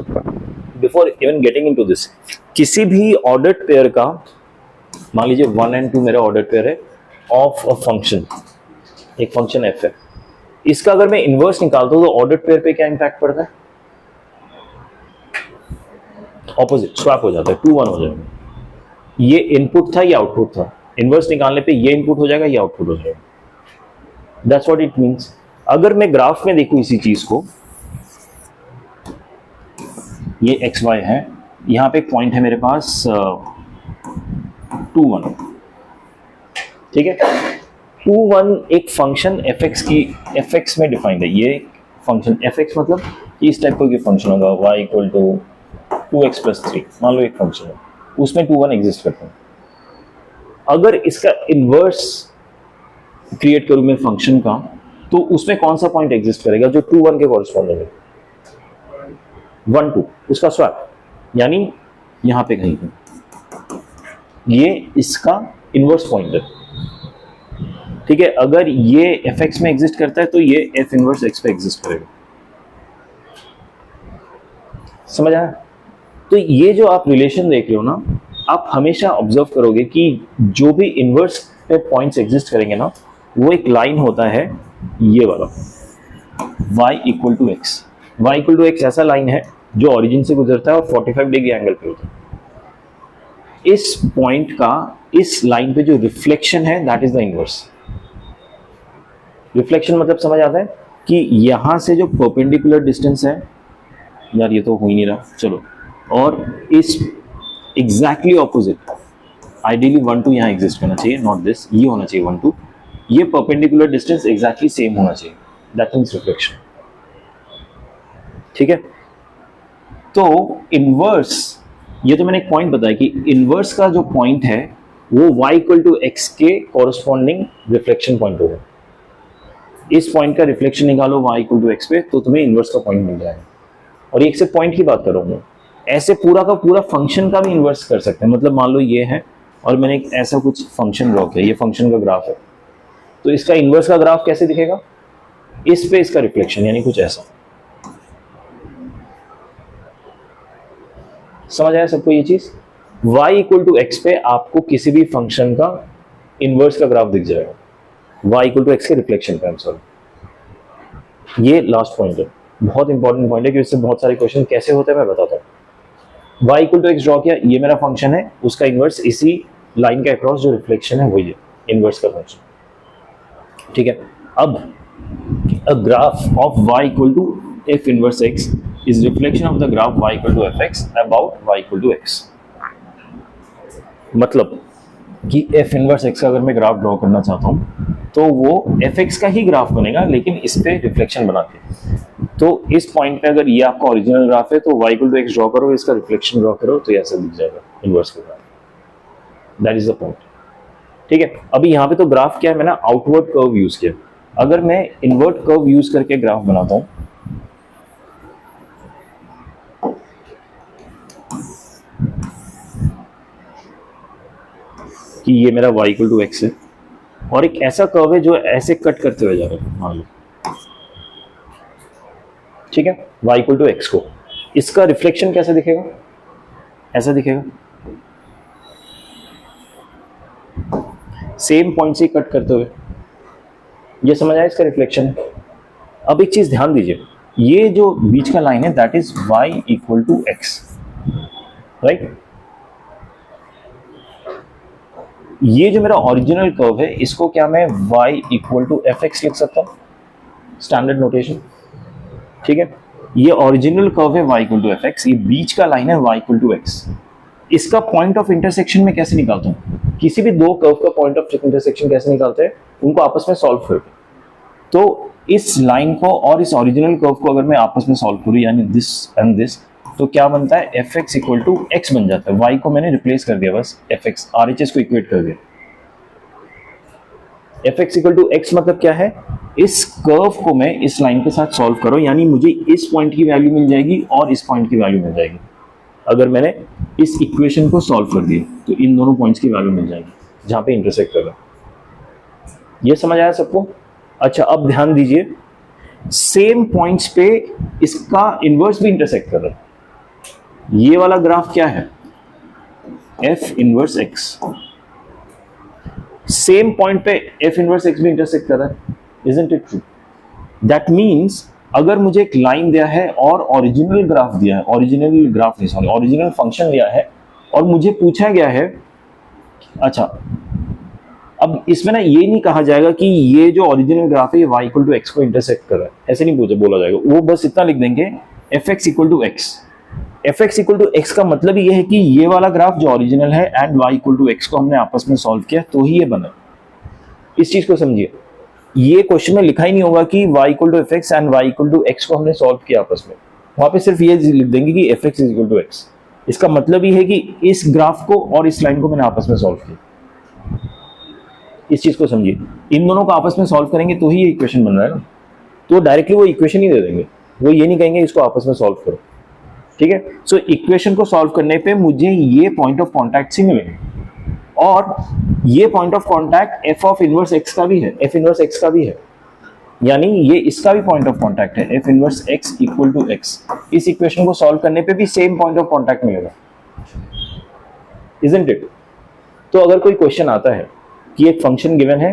[SPEAKER 1] before even getting into this, किसी भी ऑर्डर्ड पेयर का, मान लीजिए 1 and 2 मेरा ऑर्डर्ड पेयर है ऑफ अ फंक्शन, एक फंक्शन f है, इसका अगर मैं इनवर्स निकालता हूं तो ऑर्डर्ड पेयर पे क्या इंपैक्ट पड़ता है? ऑपोजिट, स्वैप हो जाता है, 2 1 हो जाएगा। ये इनपुट था, ये आउटपुट था, इनवर्स निकालने पे ये इनपुट हो जाएगा, ये आउटपुट हो जाएगा। That's what it means. अगर मैं ग्राफ में देखूं इसी चीज को, ये एक्स वाई है, यहाँ पे एक पॉइंट है मेरे पास 2 1। ठीक है, 2 1 एक फंक्शन एफ एक्स की, एफ एक्स में डिफाइंड है। ये फंक्शन एफ एक्स मतलब इस टाइप का फंक्शन होगा, वाई इक्वल टू 2x + 3, मान लो एक फंक्शन है, उसमें 2 1 एग्जिस्ट करता है। अगर इसका इनवर्स क्रिएट करूं मैं फंक्शन का, तो उसमें कौन सा पॉइंट एग्जिस्ट करेगा जो 2 1 के कॉरेस्पॉन्डिंग है? 1 2, उसका स्वैप, यानी यहां पे कहीं पे ये इसका इनवर्स पॉइंट है। ठीक है, अगर ये fx में एग्जिस्ट करता है तो ये f इनवर्स x पे एग्जिस्ट करेगा। समझ आया? तो ये जो आप रिलेशन देख रहे हो ना, आप हमेशा ऑब्जर्व करोगे कि जो भी इनवर्स पे पॉइंट्स एग्जिस्ट करेंगे ना, वो एक लाइन होता है ये वाला y equal to X. y equal to X ऐसा लाइन है जो ओरिजिन से गुजरता है और 45 डिग्री एंगल पे होता है। इस पॉइंट का इस लाइन पे जो रिफ्लेक्शन है that is the inverse. Reflection मतलब समझ आता है कि यहां से जो परपेंडिकुलर डिस्टेंस है, यार ये तो हो ही नहीं रहा, चलो, और इस एग्जैक्टली ऑपोजिट आइडियली 1 2 यहां एग्जिस्ट करना चाहिए, नॉट दिस, ये होना चाहिए 1 2, ये परपेंडिकुलर डिस्टेंस एग्जैक्टली सेम होना चाहिए, दैट मींस रिफ्लेक्शन। ठीक है, तो इनवर्स, ये तो मैंने एक पॉइंट बताया कि इनवर्स का जो पॉइंट है वो y इक्वल टू एक्स के कॉरेस्पॉन्डिंग रिफ्लेक्शन पॉइंट होगा। इस पॉइंट का रिफ्लेक्शन निकालो y इक्वल टू एक्स पे तो तुम्हें इनवर्स का पॉइंट मिल जाएगा। और एक से पॉइंट की बात कर रहा हूँ, ऐसे पूरा का पूरा फंक्शन का भी इनवर्स कर सकते हैं। मतलब मान लो ये है और मैंने एक ऐसा कुछ फंक्शन ड्रॉ किया, ये फंक्शन का ग्राफ है, तो इसका इनवर्स का ग्राफ कैसे दिखेगा? इस पे इसका रिफ्लेक्शन, यानी कुछ ऐसा। समझ आया सबको ये चीज? y इक्वल टू एक्स पे आपको किसी भी फंक्शन का इनवर्स का ग्राफ दिख जाएगा, y इक्वल टू एक्स के रिफ्लेक्शन का। सॉरी, ये लास्ट पॉइंट है, बहुत इंपॉर्टेंट पॉइंट है कि इससे बहुत सारे क्वेश्चन कैसे होते हैं मैं बताता हूँ। y equal to X draw किया, ये मेरा फंक्शन है, उसका इनवर्स इसी लाइन के अक्रॉस जो रिफ्लेक्शन है वही है इनवर्स का फंक्शन। ठीक है, अब a graph of y equal to f inverse x is reflection of the graph y equal to fx about y equal to x। मतलब कि f इनवर्स x का अगर मैं ग्राफ ड्रॉ करना चाहता हूं तो वो fx का ही ग्राफ बनेगा, लेकिन इस पे रिफ्लेक्शन बना के। तो इस पॉइंट पे अगर ये आपका ओरिजिनल ग्राफ है तो y equal to x draw करो, इसका रिफ्लेक्शन ड्रॉ करो, तो ऐसा दिख जाएगा इनवर्स का graph. That is the point. ठीक है, अभी यहाँ पे तो ग्राफ क्या है, मैंने आउटवर्ड कर्व यूज किया। अगर मैं इनवर्ट कर्व यूज करके ग्राफ बनाता हूं, कि ये मेरा y इक्वल टू एक्स है और एक ऐसा कर्व है जो ऐसे कट करते हुए जा रहा है, मान लो, ठीक है, y इक्वल टू एक्स को, इसका रिफ्लेक्शन कैसे दिखेगा? ऐसा दिखेगा, सेम पॉइंट से कट करते हुए। ये समझ आया इसका रिफ्लेक्शन। अब एक चीज ध्यान दीजिए, ये जो बीच का लाइन है that is y equal to x, right. ये जो मेरा ओरिजिनल कर्व है इसको क्या मैं y equal to f x लिख सकता हूं, स्टैंडर्ड नोटेशन। ठीक है, ये ओरिजिनल कर्व है y equal to f x, ये बीच का लाइन है y इक्वल टू एक्स। इसका पॉइंट ऑफ इंटरसेक्शन में कैसे निकालता हूं? किसी भी दो कर्व का पॉइंट ऑफ इंटरसेक्शन कैसे निकालते हैं? उनको आपस में सॉल्व करके। तो इस लाइन को और इस ओरिजिनल कर्व को अगर मैं आपस में सॉल्व करूं, यानी दिस एंड दिस, तो क्या बनता है? F x equal to x बन जाता है। y को मैंने रिप्लेस कर दिया, बस f x, R H S को इक्वेट कर दिया। F x equal to x मतलब क्या है? इस कर्व को मैं इस लाइन के साथ सॉल्व करो, यानी मुझे इस पॉइंट की वैल्यू मिल जाएगी और इस पॉइंट की वैल्यू मिल जाएगी। अगर मैंने इस इक्वेशन को सॉल्व कर दिया तो इन दोनों पॉइंट्स की वैल्यू मिल जाएगी जहां पे इंटरसेक्ट कर रहा है। ये समझ आया सबको? अच्छा, अब ध्यान दीजिए, सेम पॉइंट्स पे इसका इनवर्स भी इंटरसेक्ट कर रहा है। ये वाला ग्राफ क्या है? F inverse x. Same point पे एफ इनवर्स एक्स भी इंटरसेक्ट कर रहा है, isn't it true? That means अगर मुझे एक लाइन दिया है और ओरिजिनल ग्राफ दिया है, ओरिजिनल ग्राफ नहीं सॉरी, ओरिजिनल फंक्शन दिया है और मुझे पूछा गया है, अच्छा अब इसमें ना ये नहीं कहा जाएगा कि ये जो ओरिजिनल ग्राफ है ये y इक्वल टू एक्स को इंटरसेक्ट कर रहा है, ऐसे नहीं बोला जाएगा। वो बस इतना लिख देंगे f x equal to x. F x equal to x का मतलब ये है कि ये वाला ग्राफ जो ओरिजिनल है and y equal to x को हमने आपस में सॉल्व किया तो ही ये बना। इस चीज को समझिए, ये क्वेश्चन में लिखा ही नहीं होगा कि y equal to f x and y equal to x को हमने सॉल्व किया आपस में। वहां पे सिर्फ ये लिख देंगे कि f x is equal to x. इसका मतलब ये है कि इस ग्राफ को और इस लाइन को मैंने आपस में सॉल्व किया। इस चीज को समझिए, इन दोनों को आपस में सॉल्व करेंगे तो ही ये इक्वेशन बन रहा है ना, तो डायरेक्टली वो इक्वेशन ही दे देंगे, वो ये नहीं कहेंगे इसको आपस में सॉल्व करो, ठीक है। सो इक्वेशन को सॉल्व करने पे मुझे ये पॉइंट ऑफ कॉन्टैक्ट से मिलेंगे, और ये point of contact F of inverse x का भी है, एफ इनवर्स एक्स का भी है, यानी ये इसका भी पॉइंट ऑफ कॉन्टैक्ट है, f inverse x equal to x. इस इक्वेशन को सॉल्व करने पे भी सेम पॉइंट ऑफ कॉन्टैक्ट मिलेगा, इजंट इट। तो अगर कोई क्वेश्चन आता है कि एक फंक्शन गिवन है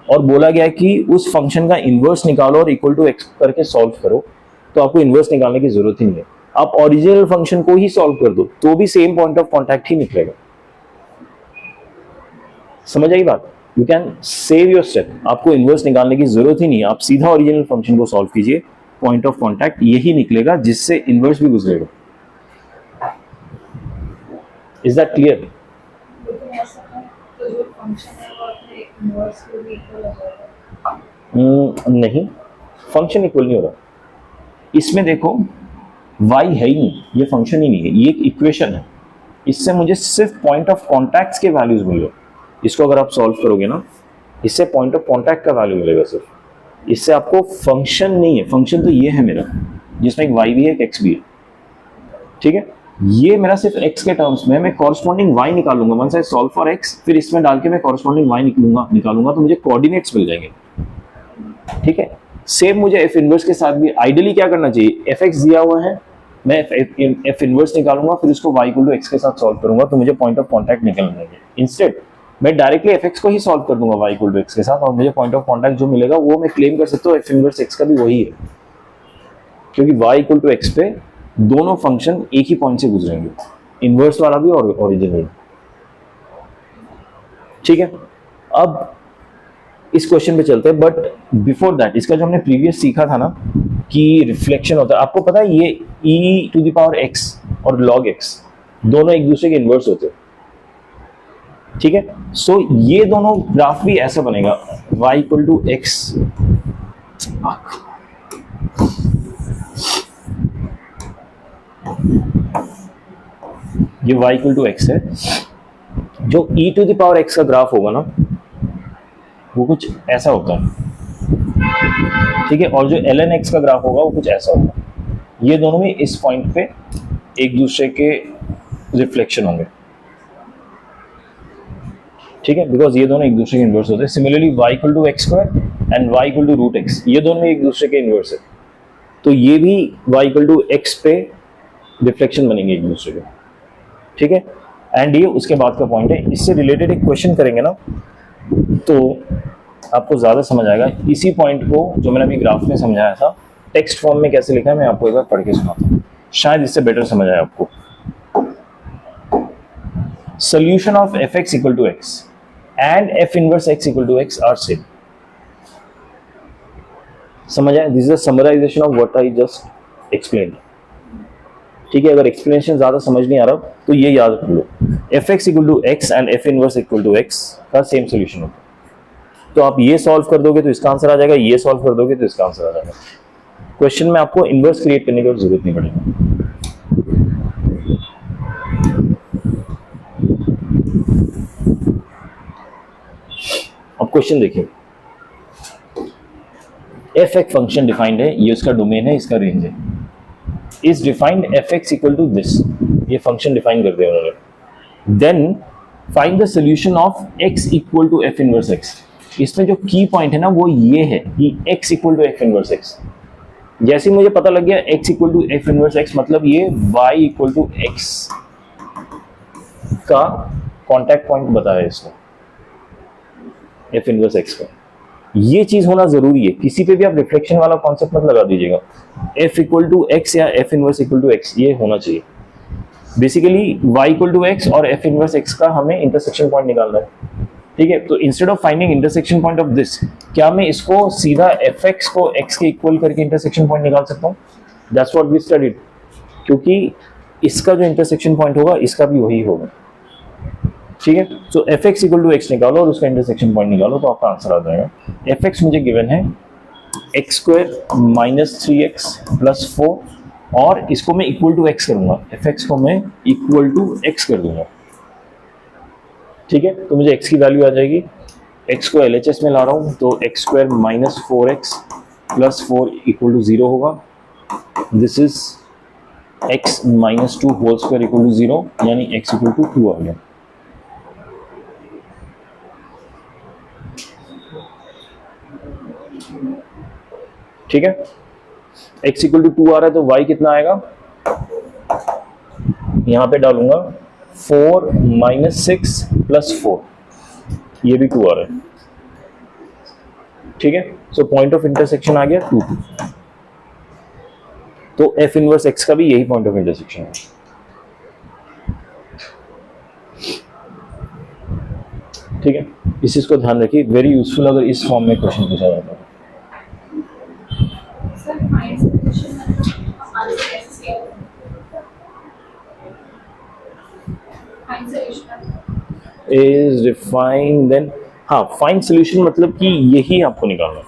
[SPEAKER 1] और बोला गया है कि उस फंक्शन का इनवर्स निकालो और इक्वल टू एक्स करके सॉल्व करो, तो आपको इनवर्स निकालने की जरूरत ही नहीं है, आप ओरिजिनल फंक्शन को ही सॉल्व कर दो तो भी सेम पॉइंट ऑफ कॉन्टैक्ट ही निकलेगा। समझ आई बात? You can save your step, आपको इनवर्स निकालने की जरूरत ही नहीं है, आप सीधा ओरिजिनल फंक्शन को सॉल्व कीजिए, पॉइंट ऑफ कॉन्टैक्ट यही निकलेगा जिससे इनवर्स भी गुजरेगा। Is that clear? नहीं, फंक्शन इक्वल नहीं हो रहा इसमें, देखो y है ही नहीं, ये फंक्शन ही नहीं है, ये एक इक्वेशन है, इससे मुझे सिर्फ पॉइंट ऑफ कॉन्टैक्ट के वैल्यूज मिल रहे। इसको अगर आप सॉल्व करोगे ना, इससे पॉइंट ऑफ कॉन्टैक्ट का वैल्यू मिलेगा सिर्फ, इससे आपको फंक्शन नहीं है, फंक्शन तो ये है मेरा जिसमें एक y भी है एक x भी है, ठीक है। ये मेरा सिर्फ x के टर्म्स में, मैं कॉरस्पॉन्डिंग y निकालूंगा, once I solve for x, फिर इसमें डाल के मैं कॉरस्पॉन्डिंग y निकालूंगा तो मुझे कोऑर्डिनेट्स मिल जाएंगे, ठीक है। सेम मुझे एफ इनवर्स के साथ भी आइडियली क्या करना चाहिए, एफ एक्स दिया हुआ है, मैं एफ इनवर्स निकालूंगा, फिर उसको y इक्वल टू एक्स के साथ सॉल्व करूंगा तो मुझे पॉइंट ऑफ कॉन्टैक्ट निकल जाएंगे। इंस्टेड मैं डायरेक्टली एफ एक्स को ही सॉल्व कर दूंगा y इक्वल टू एक्स के साथ, और मुझे पॉइंट ऑफ कॉन्टैक्ट जो मिलेगा वो मैं क्लेम कर सकता हूँ एफ इनवर्स एक्स का भी वही है, क्योंकि y इक्वल टू एक्स पे दोनों फंक्शन एक ही पॉइंट से गुजरेंगे, इनवर्स वाला भी और ओरिजिनल, ठीक है। अब इस क्वेश्चन पे चलते हैं, बट बिफोर दैट इसका जो हमने प्रीवियस सीखा था ना कि रिफ्लेक्शन होता है, आपको पता है ये e to the power x और log x दोनों एक दूसरे के इनवर्स होते हैं, ठीक है। सो ये दोनों ग्राफ भी ऐसा बनेगा, y इक्वल टू एक्स, ये y इक्वल टू एक्स है, जो e to the power x का ग्राफ होगा ना वो कुछ ऐसा होता है, ठीक है, और जो ln x का ग्राफ होगा वो कुछ ऐसा होगा। ये दोनों में इस पॉइंट पे एक दूसरे के रिफ्लेक्शन होंगे, ठीक है, बिकॉज ये दोनों एक दूसरे के इनवर्स होते हैं। Similarly y equal to x square and y equal to root x, ये दोनों एक दूसरे के इनवर्स है, तो ये भी y इक्वल टू एक्स पे रिफ्लेक्शन बनेंगे एक दूसरे के, ठीक है। एंड ये उसके बाद का पॉइंट है, इससे रिलेटेड एक क्वेश्चन करेंगे ना तो आपको ज्यादा समझ आएगा। इसी पॉइंट को जो मैंने अभी ग्राफ में समझाया था टेक्स्ट फॉर्म में कैसे लिखा है मैं आपको एक बार पढ़ के सुनाता हूँ, शायद इससे बेटर समझ आए आपको। Solution of f x equal to x and f inverse x equal to x are same. समझ आए? This is a summarization of what I just explained, ठीक है। अगर एक्सप्लेनेशन ज्यादा समझ नहीं आ रहा तो ये याद कर लो, f x equal to x and f inverse equal to x का सेम सोल्यूशन होता है। तो आप ये सॉल्व कर दोगे तो इसका आंसर आ जाएगा, ये सॉल्व कर दोगे तो इसका आंसर आ जाएगा। क्वेश्चन में आपको इनवर्स क्रिएट करने की जरूरत नहीं पड़ेगी। अब क्वेश्चन देखिए, एफ एक फंक्शन डिफाइंड है, ये उसका डोमेन है, इसका रेंज है, is defined f x equal to this, ये फंक्शन डिफाइन कर दिया उन्होंने। Then find the solution of x equal to f inverse x। इसमें जो की पॉइंट है ना वो ये है कि x equal to f inverse x। जैसे मुझे पता लग गया x equal to f inverse x, मतलब ये y इक्वल टू x का कॉन्टैक्ट पॉइंट बताया इसको, एफ इनवर्स x का। ये चीज होना जरूरी है, किसी पे भी आप रिफ्लेक्शन वाला कॉन्सेप्ट मत लगा दीजिएगा, f इक्वल टू एक्स या f inverse equal to x ये होना चाहिए। Basically y equal to x और एफ इनवर्स x का हमें इंटरसेक्शन पॉइंट निकालना है, ठीक है। तो instead of finding intersection point of this, क्या मैं इसको सीधा एफ एक्स को x के इक्वल करके इंटरसेक्शन पॉइंट निकाल सकता हूँ? दैट्स व्हाट वी स्टडीड, क्योंकि इसका जो इंटरसेक्शन पॉइंट होगा इसका भी वही होगा, ठीक है। So f x equal to x निकालो और उसका इंटरसेक्शन पॉइंट निकालो तो आपका आंसर आ जाएगा। एफ एक्स मुझे गिवन है x square minus 3x plus 4, और इसको मैं इक्वल टू एक्स करूंगा, एफ एक्स को मैं इक्वल टू एक्स कर दूंगा, ठीक है। तो मुझे x की वैल्यू आ जाएगी x को LHS में ला रहा हूँ तो x square minus 4x plus 4 equal to 0 होगा. This is x minus 2 whole square equal to 0, यानी x इक्वल टू 2 आ गया. ठीक है, x इक्वल टू 2 आ रहा है तो y कितना आएगा, यहां पे डालूंगा 4 माइनस 6 प्लस 4, ये भी 2 आ रहा है. ठीक है, सो पॉइंट ऑफ इंटरसेक्शन आ गया 2 2. तो f इनवर्स x का भी यही पॉइंट ऑफ इंटरसेक्शन है. ठीक है, इस चीज को ध्यान रखिए, वेरी यूजफुल अगर इस फॉर्म में क्वेश्चन पूछा जाता है. इज डिफाइंड देन, हाँ फाइंड सोल्यूशन मतलब कि यही आपको निकालना है.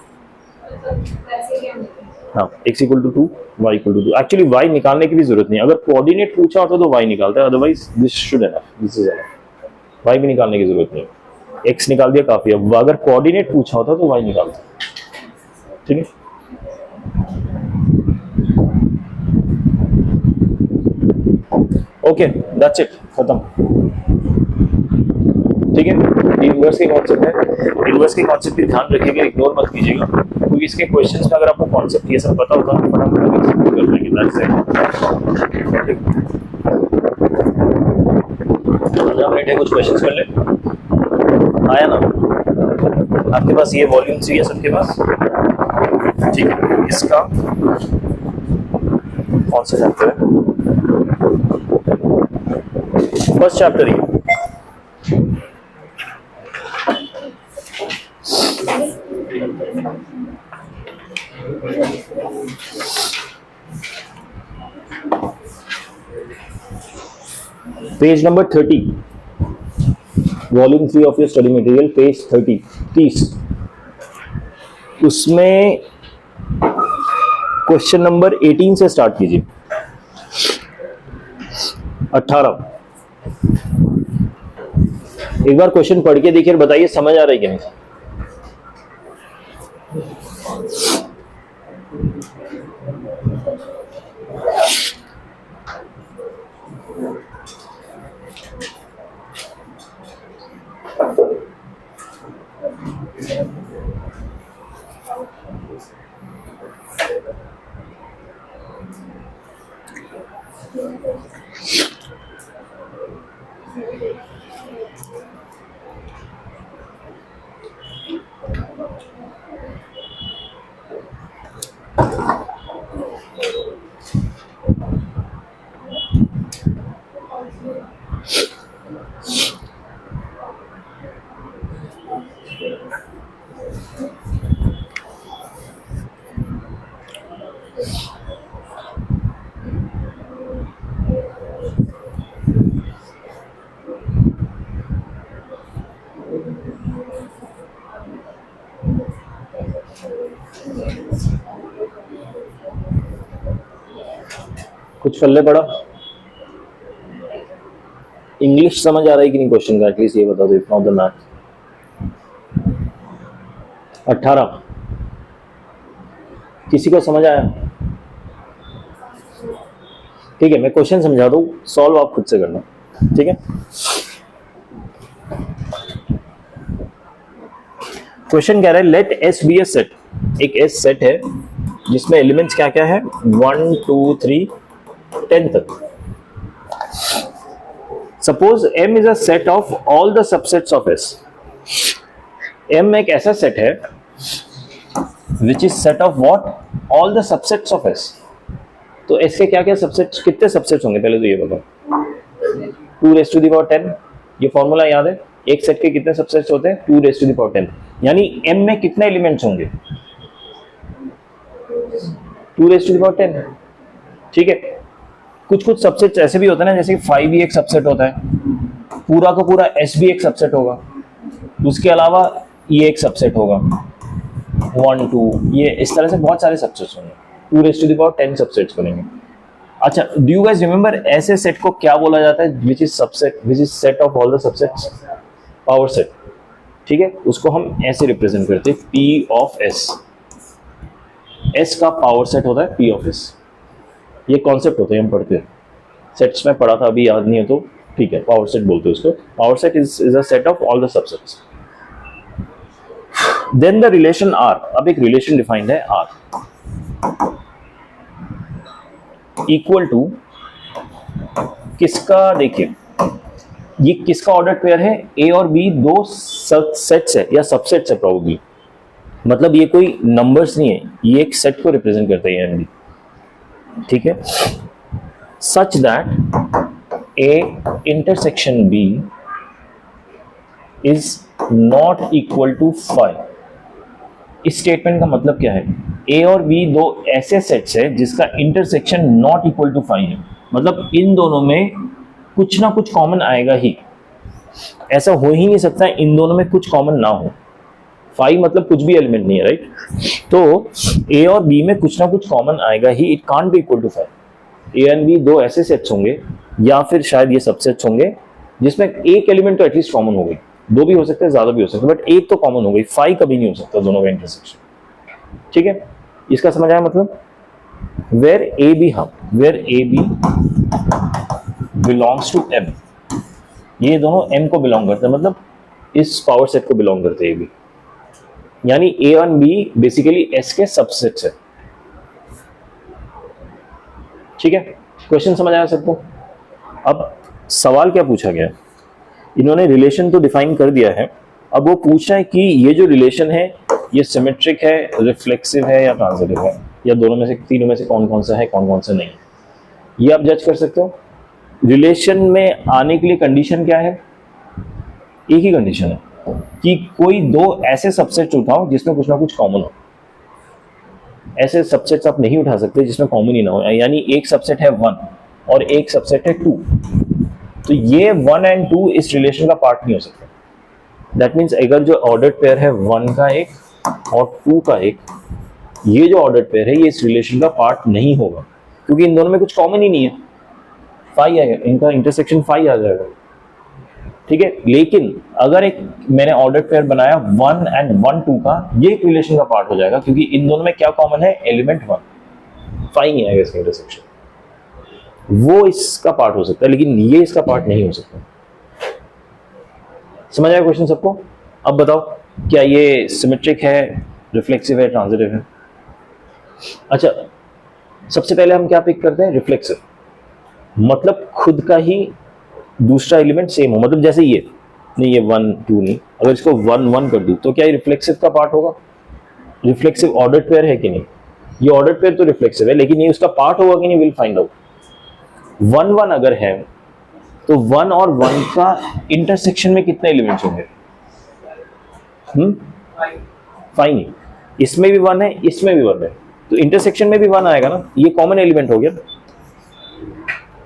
[SPEAKER 1] हाँ, x equal to 2, y equal to 2. Actually y निकालने की भी जरूरत नहीं है, अगर कोऑर्डिनेट पूछा होता तो y निकालता है, otherwise this should enough, this is enough. y भी निकालने की जरूरत नहीं है, x निकाल दिया काफी. अब अगर कोऑर्डिनेट पूछा होता तो y निकालता. ठीक है, ओके दैट्स इट, खत्म. ठीक है, इनवर्स के कॉन्सेप्ट है, इनवर्स के कॉन्सेप्ट भी ध्यान रखिएगा, इग्नोर मत कीजिएगा, क्योंकि इसके क्वेश्चंस में अगर आपको कॉन्सेप्ट ये सब पता होता है फटाफट एग्जीक्यूट कर लेंगे. That's it. मिनट कुछ क्वेश्चंस कर ले. आया ना आपके पास, ये वॉल्यूम 3 है सबके पास. ठीक है, इसका कौन सा चैप्टर है, first chapter he. Page number 30, volume 3 of your study material, page 30. उसमें क्वेश्चन नंबर 18 से स्टार्ट कीजिए. 18. एक बार क्वेश्चन पढ़ के देखिए और बताइए समझ आ रहा है कि नहीं. कुछ कर ले पड़ा. इंग्लिश समझ आ रहा है कि नहीं क्वेश्चन का, एटलीस्ट ये बता दो. If not the math. 18 किसी को समझ आया? ठीक है, मैं क्वेश्चन समझा दूं, सॉल्व आप खुद से करना. ठीक है, क्वेश्चन कह रहा है लेट एस बी ए सेट. एक एस सेट है जिसमें एलिमेंट्स क्या क्या है, 1 2 3 10 तक. Suppose M is a set of all the subsets of S. M एक ऐसा सेट है which is set of what, all the subsets of S. तो S के क्या क्या सबसेट्स, कितने सबसेट्स होंगे पहले तो ये बताओ. 2 रेज़ टू द पावर 10, ये फॉर्मूला याद है. एक सेट के कितने सबसेट्स होते हैं, 2 रेज़ टू द पावर 10. यानी M में कितने एलिमेंट्स होंगे, 2 रेज़ टू द पावर 10. ठीक है, कुछ कुछ सबसेट्स ऐसे भी होते हैं ना, जैसे 5 भी एक सबसेट होता है, पूरा का पूरा S भी एक सबसेट होगा, उसके अलावा ये एक सबसेट होगा, 1 2, ये इस तरह से बहुत सारे सबसेट्स होंगे. 2 raise to the power 10 subsets बनेंगे. अच्छा, डू यू गाइस रिमेंबर ऐसे सेट को क्या बोला जाता है, which is subset, which is set of all the subsets, power set. ठीक है, उसको हम ऐसे रिप्रेजेंट करते हैं P ऑफ S। S का पावर सेट होता है P ऑफ S। ये कॉन्सेप्ट होते हैं, हम पढ़ते हैं, सेट्स में पढ़ा था, अभी याद नहीं है तो ठीक है, पावर सेट बोलते हैं उसको। Power set is a set of all the subsets. Then the relation R, अब एक रिलेशन डिफाइंड है R इक्वल टू किसका, देखिए ये किसका ऑर्डर पेयर है, A और B दो सेट्स है या सबसेट्स है प्रोबेबली, मतलब ये कोई नंबर्स नहीं है, ये एक सेट को रिप्रेजेंट करता है A एंड B, ठीक है। Such that A intersection B is not equal to 5। इस स्टेटमेंट का मतलब क्या है, A और B दो ऐसे सेट्स है जिसका इंटरसेक्शन नॉट इक्वल टू 5 है, मतलब इन दोनों में कुछ ना कुछ कॉमन आएगा ही, ऐसा हो ही नहीं सकता इन दोनों में कुछ कॉमन ना हो। 5 मतलब कुछ भी एलिमेंट नहीं है, राइट। तो A और B में कुछ ना कुछ कॉमन आएगा ही, it can't be equal to 5। A and B दो ऐसे सेट्स होंगे या फिर शायद ये सबसेट्स होंगे जिसमें एक एलिमेंट तो एटलीस्ट कॉमन हो गई, दो भी हो सकते हैं, ज्यादा भी हो सकते हैं, बट एक तो कॉमन हो गई। 5 कभी नहीं हो सकता दोनों का इंटरसेक्शन, ठीक है। इसका समझ आया मतलब, वेयर ए बी, हम where A B belongs to M, ये दोनों M को बिलोंग करते हैं, मतलब इस पावर सेट को बिलोंग करते हैं A B, यानी A और B बेसिकली S के सबसेट्स है, ठीक है। क्वेश्चन समझ आया सबको। अब सवाल क्या पूछा गया, इन्होंने रिलेशन तो डिफाइन कर दिया है, अब वो पूछ रहा है कि ये जो रिलेशन है ये सिमेट्रिक है, रिफ्लेक्सिव है या ट्रांजिटिव है, या दोनों में से, तीनों में से कौन कौन सा है, कौन कौन सा नहीं, ये आप जज कर सकते हो। रिलेशन में आने के लिए कंडीशन क्या है, एक ही कंडीशन है कि कोई दो ऐसे सबसेट्स उठाओ जिसमें कुछ ना कुछ कॉमन हो। ऐसे सबसेट्स आप नहीं उठा सकते जिसमें कॉमन ही ना हो, यानी एक सबसेट है 1 और एक सबसेट है 2, तो ये 1 एंड 2 इस रिलेशन का पार्ट नहीं हो सकता। दैट मीन्स अगर जो ऑर्डर्ड पेयर है 1 का एक और 2 का एक, ये जो ऑर्डर्ड पेयर है ये इस रिलेशन का पार्ट नहीं होगा, क्योंकि इन दोनों में कुछ कॉमन ही नहीं है। 5 आएगा, इनका इंटरसेक्शन 5 आ जाएगा, ठीक है। लेकिन अगर एक मैंने ऑर्डर्ड पेयर बनाया 1 एंड 1 2 का, ये एक रिलेशन का पार्ट हो जाएगा, क्योंकि इन दोनों में क्या कॉमन है, एलिमेंट 1, 5 नहीं आएगा इसका इंटरसेक्शन। वो इसका पार्ट हो सकता है लेकिन ये इसका पार्ट नहीं हो सकता। समझ आया क्वेश्चन सबको। अब बताओ क्या ये सिमेट्रिक है, रिफ्लेक्सिव है, ट्रांजिटिव है। अच्छा, सबसे पहले हम क्या पिक करते हैं, रिफ्लेक्सिव, मतलब खुद का ही दूसरा एलिमेंट सेम हो, मतलब जैसे ये नहीं, ये 1 2 नहीं, अगर इसको 1 1 कर दूं तो क्या ये रिफ्लेक्सिव का पार्ट होगा। रिफ्लेक्सिव ऑर्डर्ड पेयर है कि नहीं, ये ऑर्डर्ड पेयर तो रिफ्लेक्सिव है, लेकिन ये उसका पार्ट होगा कि नहीं, विल फाइंड आउट। 1 1 अगर है तो 1 और 1 का इंटरसेक्शन में कितने एलिमेंट्स होंगे, 5 नहीं, इसमें भी 1 है, इसमें भी 1 है, तो इंटरसेक्शन में भी 1 आएगा ना, ये कॉमन एलिमेंट हो गया,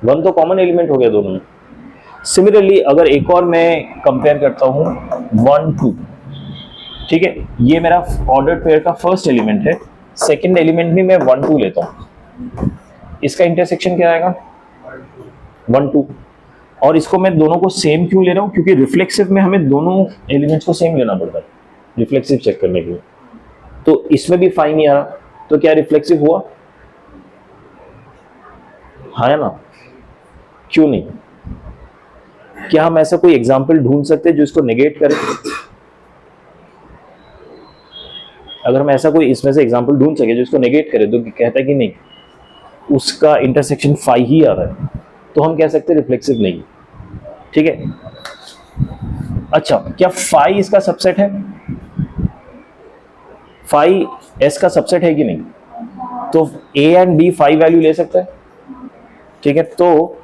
[SPEAKER 1] 1 तो कॉमन एलिमेंट हो गया दोनों में। सिमिलरली अगर एक और मैं कंपेयर करता हूं 1 2, ठीक है, ये मेरा ऑर्डर्ड पेयर का फर्स्ट एलिमेंट है, सेकंड एलिमेंट भी मैं 1 2 लेता हूं, इसका इंटरसेक्शन क्या आएगा, 1 2, और इसको मैं दोनों को सेम क्यों ले रहा हूं, क्योंकि रिफ्लेक्सिव में हमें दोनों एलिमेंट्स को सेम लेना पड़ता है रिफ्लेक्सिव चेक करने के लिए। तो इसमें भी 5 नहीं आ रहा, तो क्या रिफ्लेक्सिव हुआ, है ना, क्यों नहीं। क्या हम ऐसा कोई एग्जाम्पल ढूंढ सकते हैं जो इसको नेगेट करे। अगर हम ऐसा कोई इसमें से एग्जाम्पल ढूंढ सके जो इसको नेगेट करे, तो कहता है कि नहीं उसका इंटरसेक्शन 5 ही आ रहा है, तो हम कह सकते हैं रिफ्लेक्सिव नहीं, ठीक है। अच्छा, क्या 5 इसका सबसेट है, 5 S का सबसेट है कि नहीं, तो A एंड B 5 वैल्यू ले सकता है, ठीक है। तो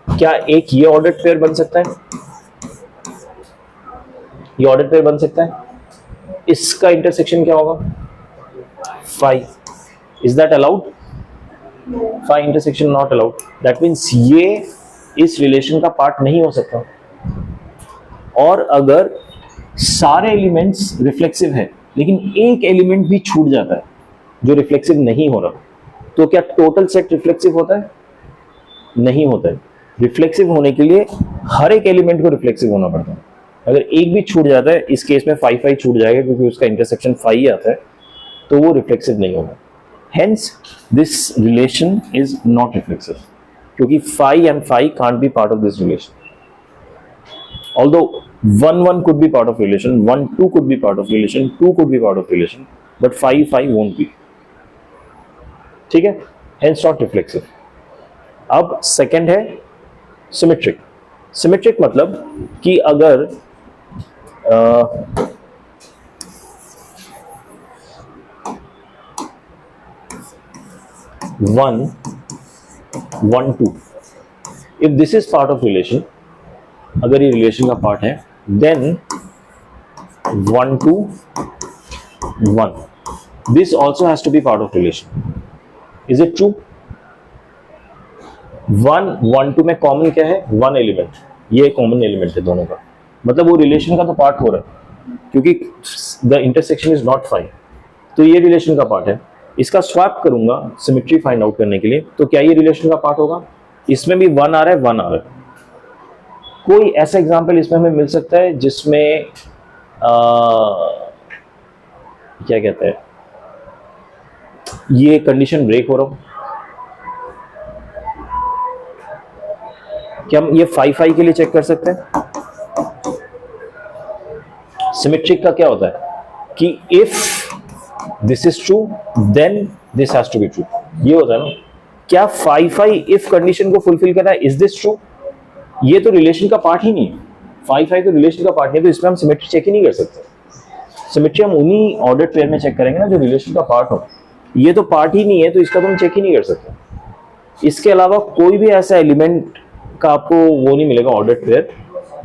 [SPEAKER 1] क्या एक ये ऑर्डर्ड पेयर बन सकता है, ये ऑर्डर्ड पेयर बन सकता है, इसका इंटरसेक्शन क्या होगा, 5, is that allowed, 5 intersection not allowed, that means ये इस रिलेशन का पार्ट नहीं हो सकता। और अगर सारे एलिमेंट्स रिफ्लेक्सिव है लेकिन एक एलिमेंट भी छूट जाता है जो रिफ्लेक्सिव नहीं हो रहा, तो क्या टोटल सेट रिफ्लेक्सिव होता है, नहीं होता है। रिफ्लेक्सिव होने के लिए हर एक एलिमेंट को रिफ्लेक्सिव होना पड़ता है, अगर एक भी छूट जाता है, इस केस में फाई फाई छूट जाएगा क्योंकि उसका इंटरसेक्शन फाई आता है, तो वो रिफ्लेक्सिव नहीं होगा. Hence this relation is not reflexive क्योंकि phi and phi can't be part of this relation. Although 1 could be part of relation, 1 2 could be part of relation, 2 could be part of relation, but 5 won't be. ठीक है, hence not reflexive. अब second है symmetric. Symmetric मतलब कि अगर 1 1 2, if this is part of relation, अगर ये relation का पार्ट है, then 1 2 1, this also has to be part of relation. Is it true? 1 1 2 में कॉमन क्या है? 1 एलिमेंट. ये कॉमन एलिमेंट है दोनों का, मतलब वो रिलेशन का तो पार्ट हो रहा है क्योंकि the intersection is not fine, तो ये रिलेशन का पार्ट है. इसका स्वैप करूंगा सिमेट्री फाइंड आउट करने के लिए, तो क्या ये रिलेशन का पार्ट होगा? इसमें भी 1 आ रहा है, 1 आ रहा है. कोई ऐसा एग्जांपल इसमें हमें मिल सकता है जिसमें क्या कहते हैं, ये कंडीशन ब्रेक हो रहा हो? क्या हम ये 5 के लिए चेक कर सकते हैं? सिमेट्रिक का क्या होता है कि if this is true then this has to be true, ये होता है ना. क्या 5 इफ कंडीशन को फुलफिल कर रहा है? Is this true? ये तो रिलेशन का पार्ट ही नहीं है. 5 तो रिलेशन का पार्ट नहीं है, तो इसमें हम सिमेट्री चेक ही नहीं कर सकते. सिमेट्री हम उन्हीं ऑर्डर्ड पेयर में चेक करेंगे ना जो रिलेशन का पार्ट हो. ये तो पार्ट ही नहीं है, तो इसका तो हम चेक ही नहीं कर सकते. इसके अलावा कोई भी ऐसा एलिमेंट का आपको वो नहीं मिलेगा ऑर्डर्ड पेयर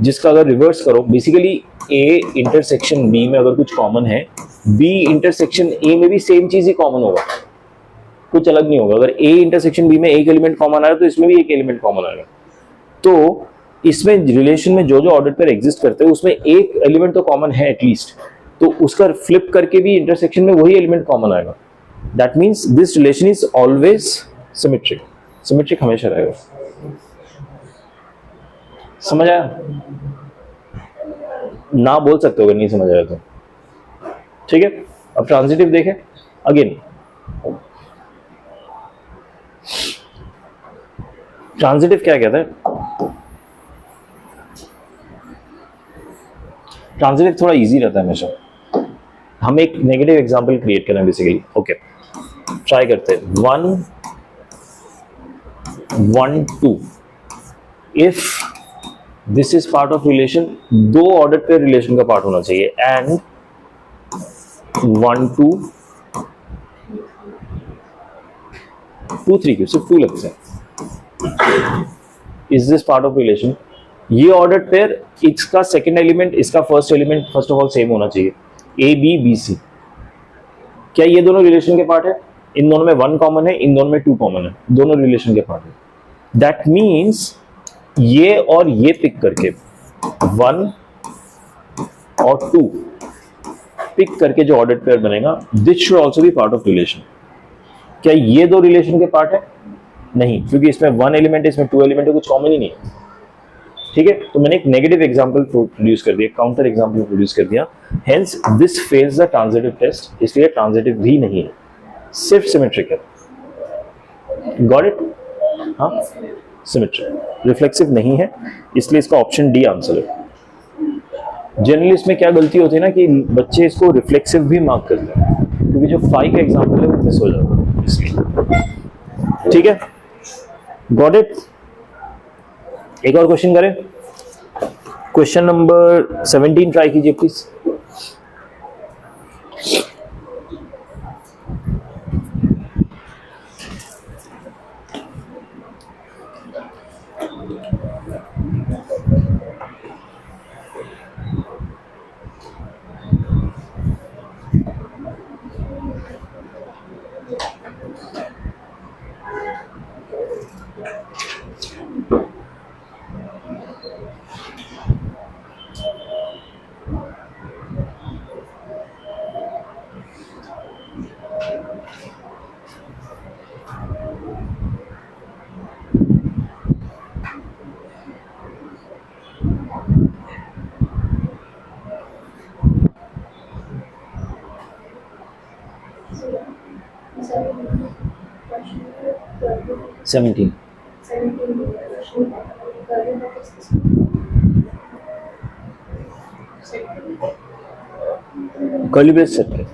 [SPEAKER 1] जिसका अगर रिवर्स करो, बेसिकली ए इंटरसेक्शन बी में अगर कुछ कॉमन है, बी इंटरसेक्शन ए में भी सेम चीज ही कॉमन होगा, कुछ अलग नहीं होगा. अगर ए इंटरसेक्शन बी में एक एलिमेंट कॉमन आया तो इसमें भी एक एलिमेंट कॉमन आएगा. तो इसमें रिलेशन में जो जो ऑर्डर पेयर एग्जिस्ट करते हैं उसमें एक एलिमेंट तो कॉमन है एटलीस्ट, तो उसका फ्लिप करके भी इंटरसेक्शन में वही एलिमेंट कॉमन आएगा. That means this relation is always symmetric. Symmetric हमेशा रहेगा. समझ आया? ना बोल सकते हो अगर नहीं समझ आया तो. ठीक है, अब ट्रांजिटिव देखें अगेन. ट्रांजिटिव क्या कहता है? ट्रांजिटिव थोड़ा इजी रहता है हमेशा. हम एक नेगेटिव एग्जांपल क्रिएट करें बेसिकली. ओके, ट्राई करते हैं. 1 1 2, if this is part of relation, दो ऑर्डर पे रिलेशन का पार्ट होना चाहिए, एंड 1 2 2 3 क्यों सिर्फ 2 लगते हैं. Is this part of relation? ये ऑर्डर पेयर, इसका सेकंड एलिमेंट इसका first element first of all same होना चाहिए, ए बी बी सी. क्या ये दोनों रिलेशन के पार्ट है? इन दोनों में 1 कॉमन है, इन दोनों में 2 कॉमन है, दोनों रिलेशन के पार्ट है. दैट मीन्स ये और ये पिक करके 1 और 2 पिक करके जो ऑर्डर पेयर बनेगा, this should also be part of relation. क्या ये दो रिलेशन के पार्ट है? नहीं, क्योंकि इसमें 1 एलिमेंट है, इसमें 2 एलिमेंट है, कुछ कॉमन ही नहीं है. ठीक है, तो मैंने एक नेगेटिव एग्जांपल प्रोड्यूस कर दिया, काउंटर एग्जांपल प्रोड्यूस कर दिया. Hence this fails the transitive test, इसलिए ट्रांजिटिव भी नहीं है, सिर्फ सिमेट्रिक है. Got it? हाँ, सिमेट्रिक. रिफ्लेक्सिव नहीं है, इसलिए इसका ऑप्शन डी आंसर है. जनरली इसमें क्या गलती होती है ना कि बच्चे इसको रिफ्लेक्सिव भी मार्क करते हैं क्योंकि जो 5 का एग्जांपल है वो मिस हो जाता है इसलिए. ठीक है, गॉट इट? एक और क्वेश्चन करें. क्वेश्चन नंबर 17 ट्राई कीजिए प्लीज. 17 कर्ली ब्रेस सेट है।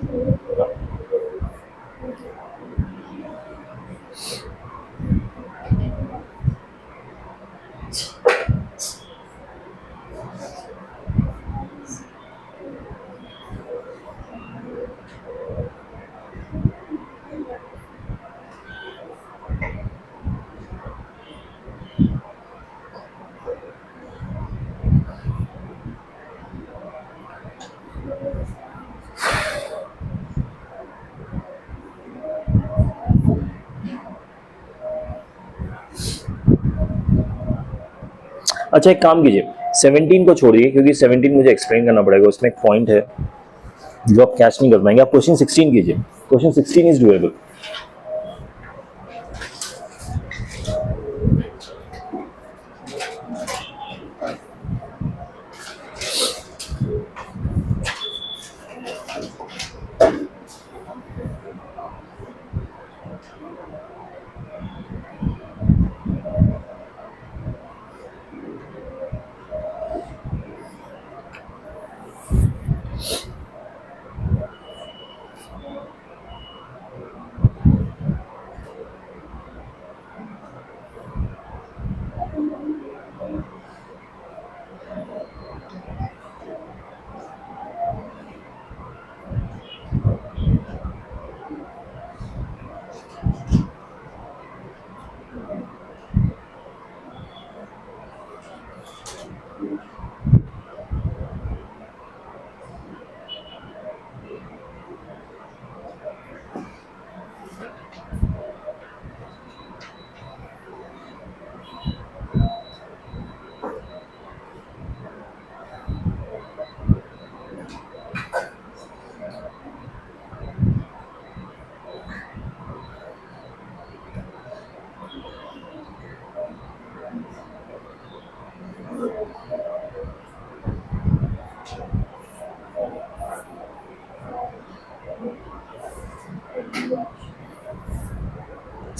[SPEAKER 1] अच्छा एक काम कीजिए, 17 को छोड़िए क्योंकि 17 मुझे एक्सप्लेन करना पड़ेगा, उसमें एक पॉइंट है जो आप कैच नहीं कर पाएंगे। आप क्वेश्चन 16 कीजिए, क्वेश्चन 16 इज डूएबल।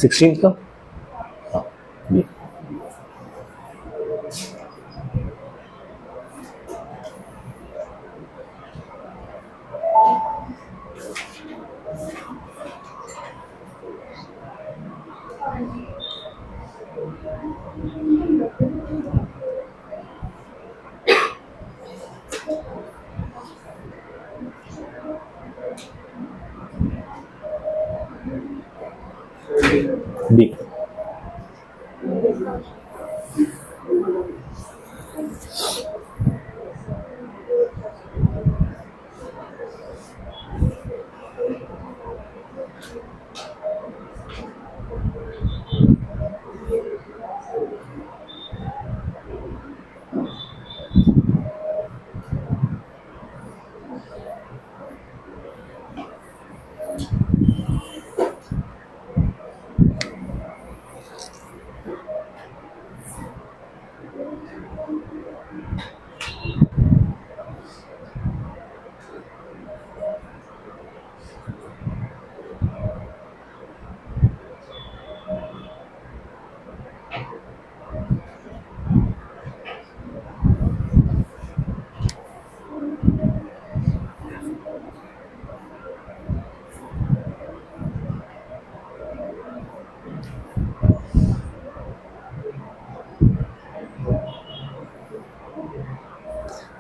[SPEAKER 1] सिक्सटीन का हाँ ये डी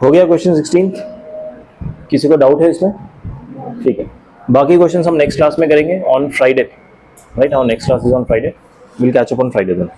[SPEAKER 1] हो गया क्वेश्चन 16। किसी को डाउट है इसमें? ठीक है, बाकी क्वेश्चंस हम नेक्स्ट क्लास में करेंगे on Friday, right? Our next class is on Friday, will catch up on Friday then.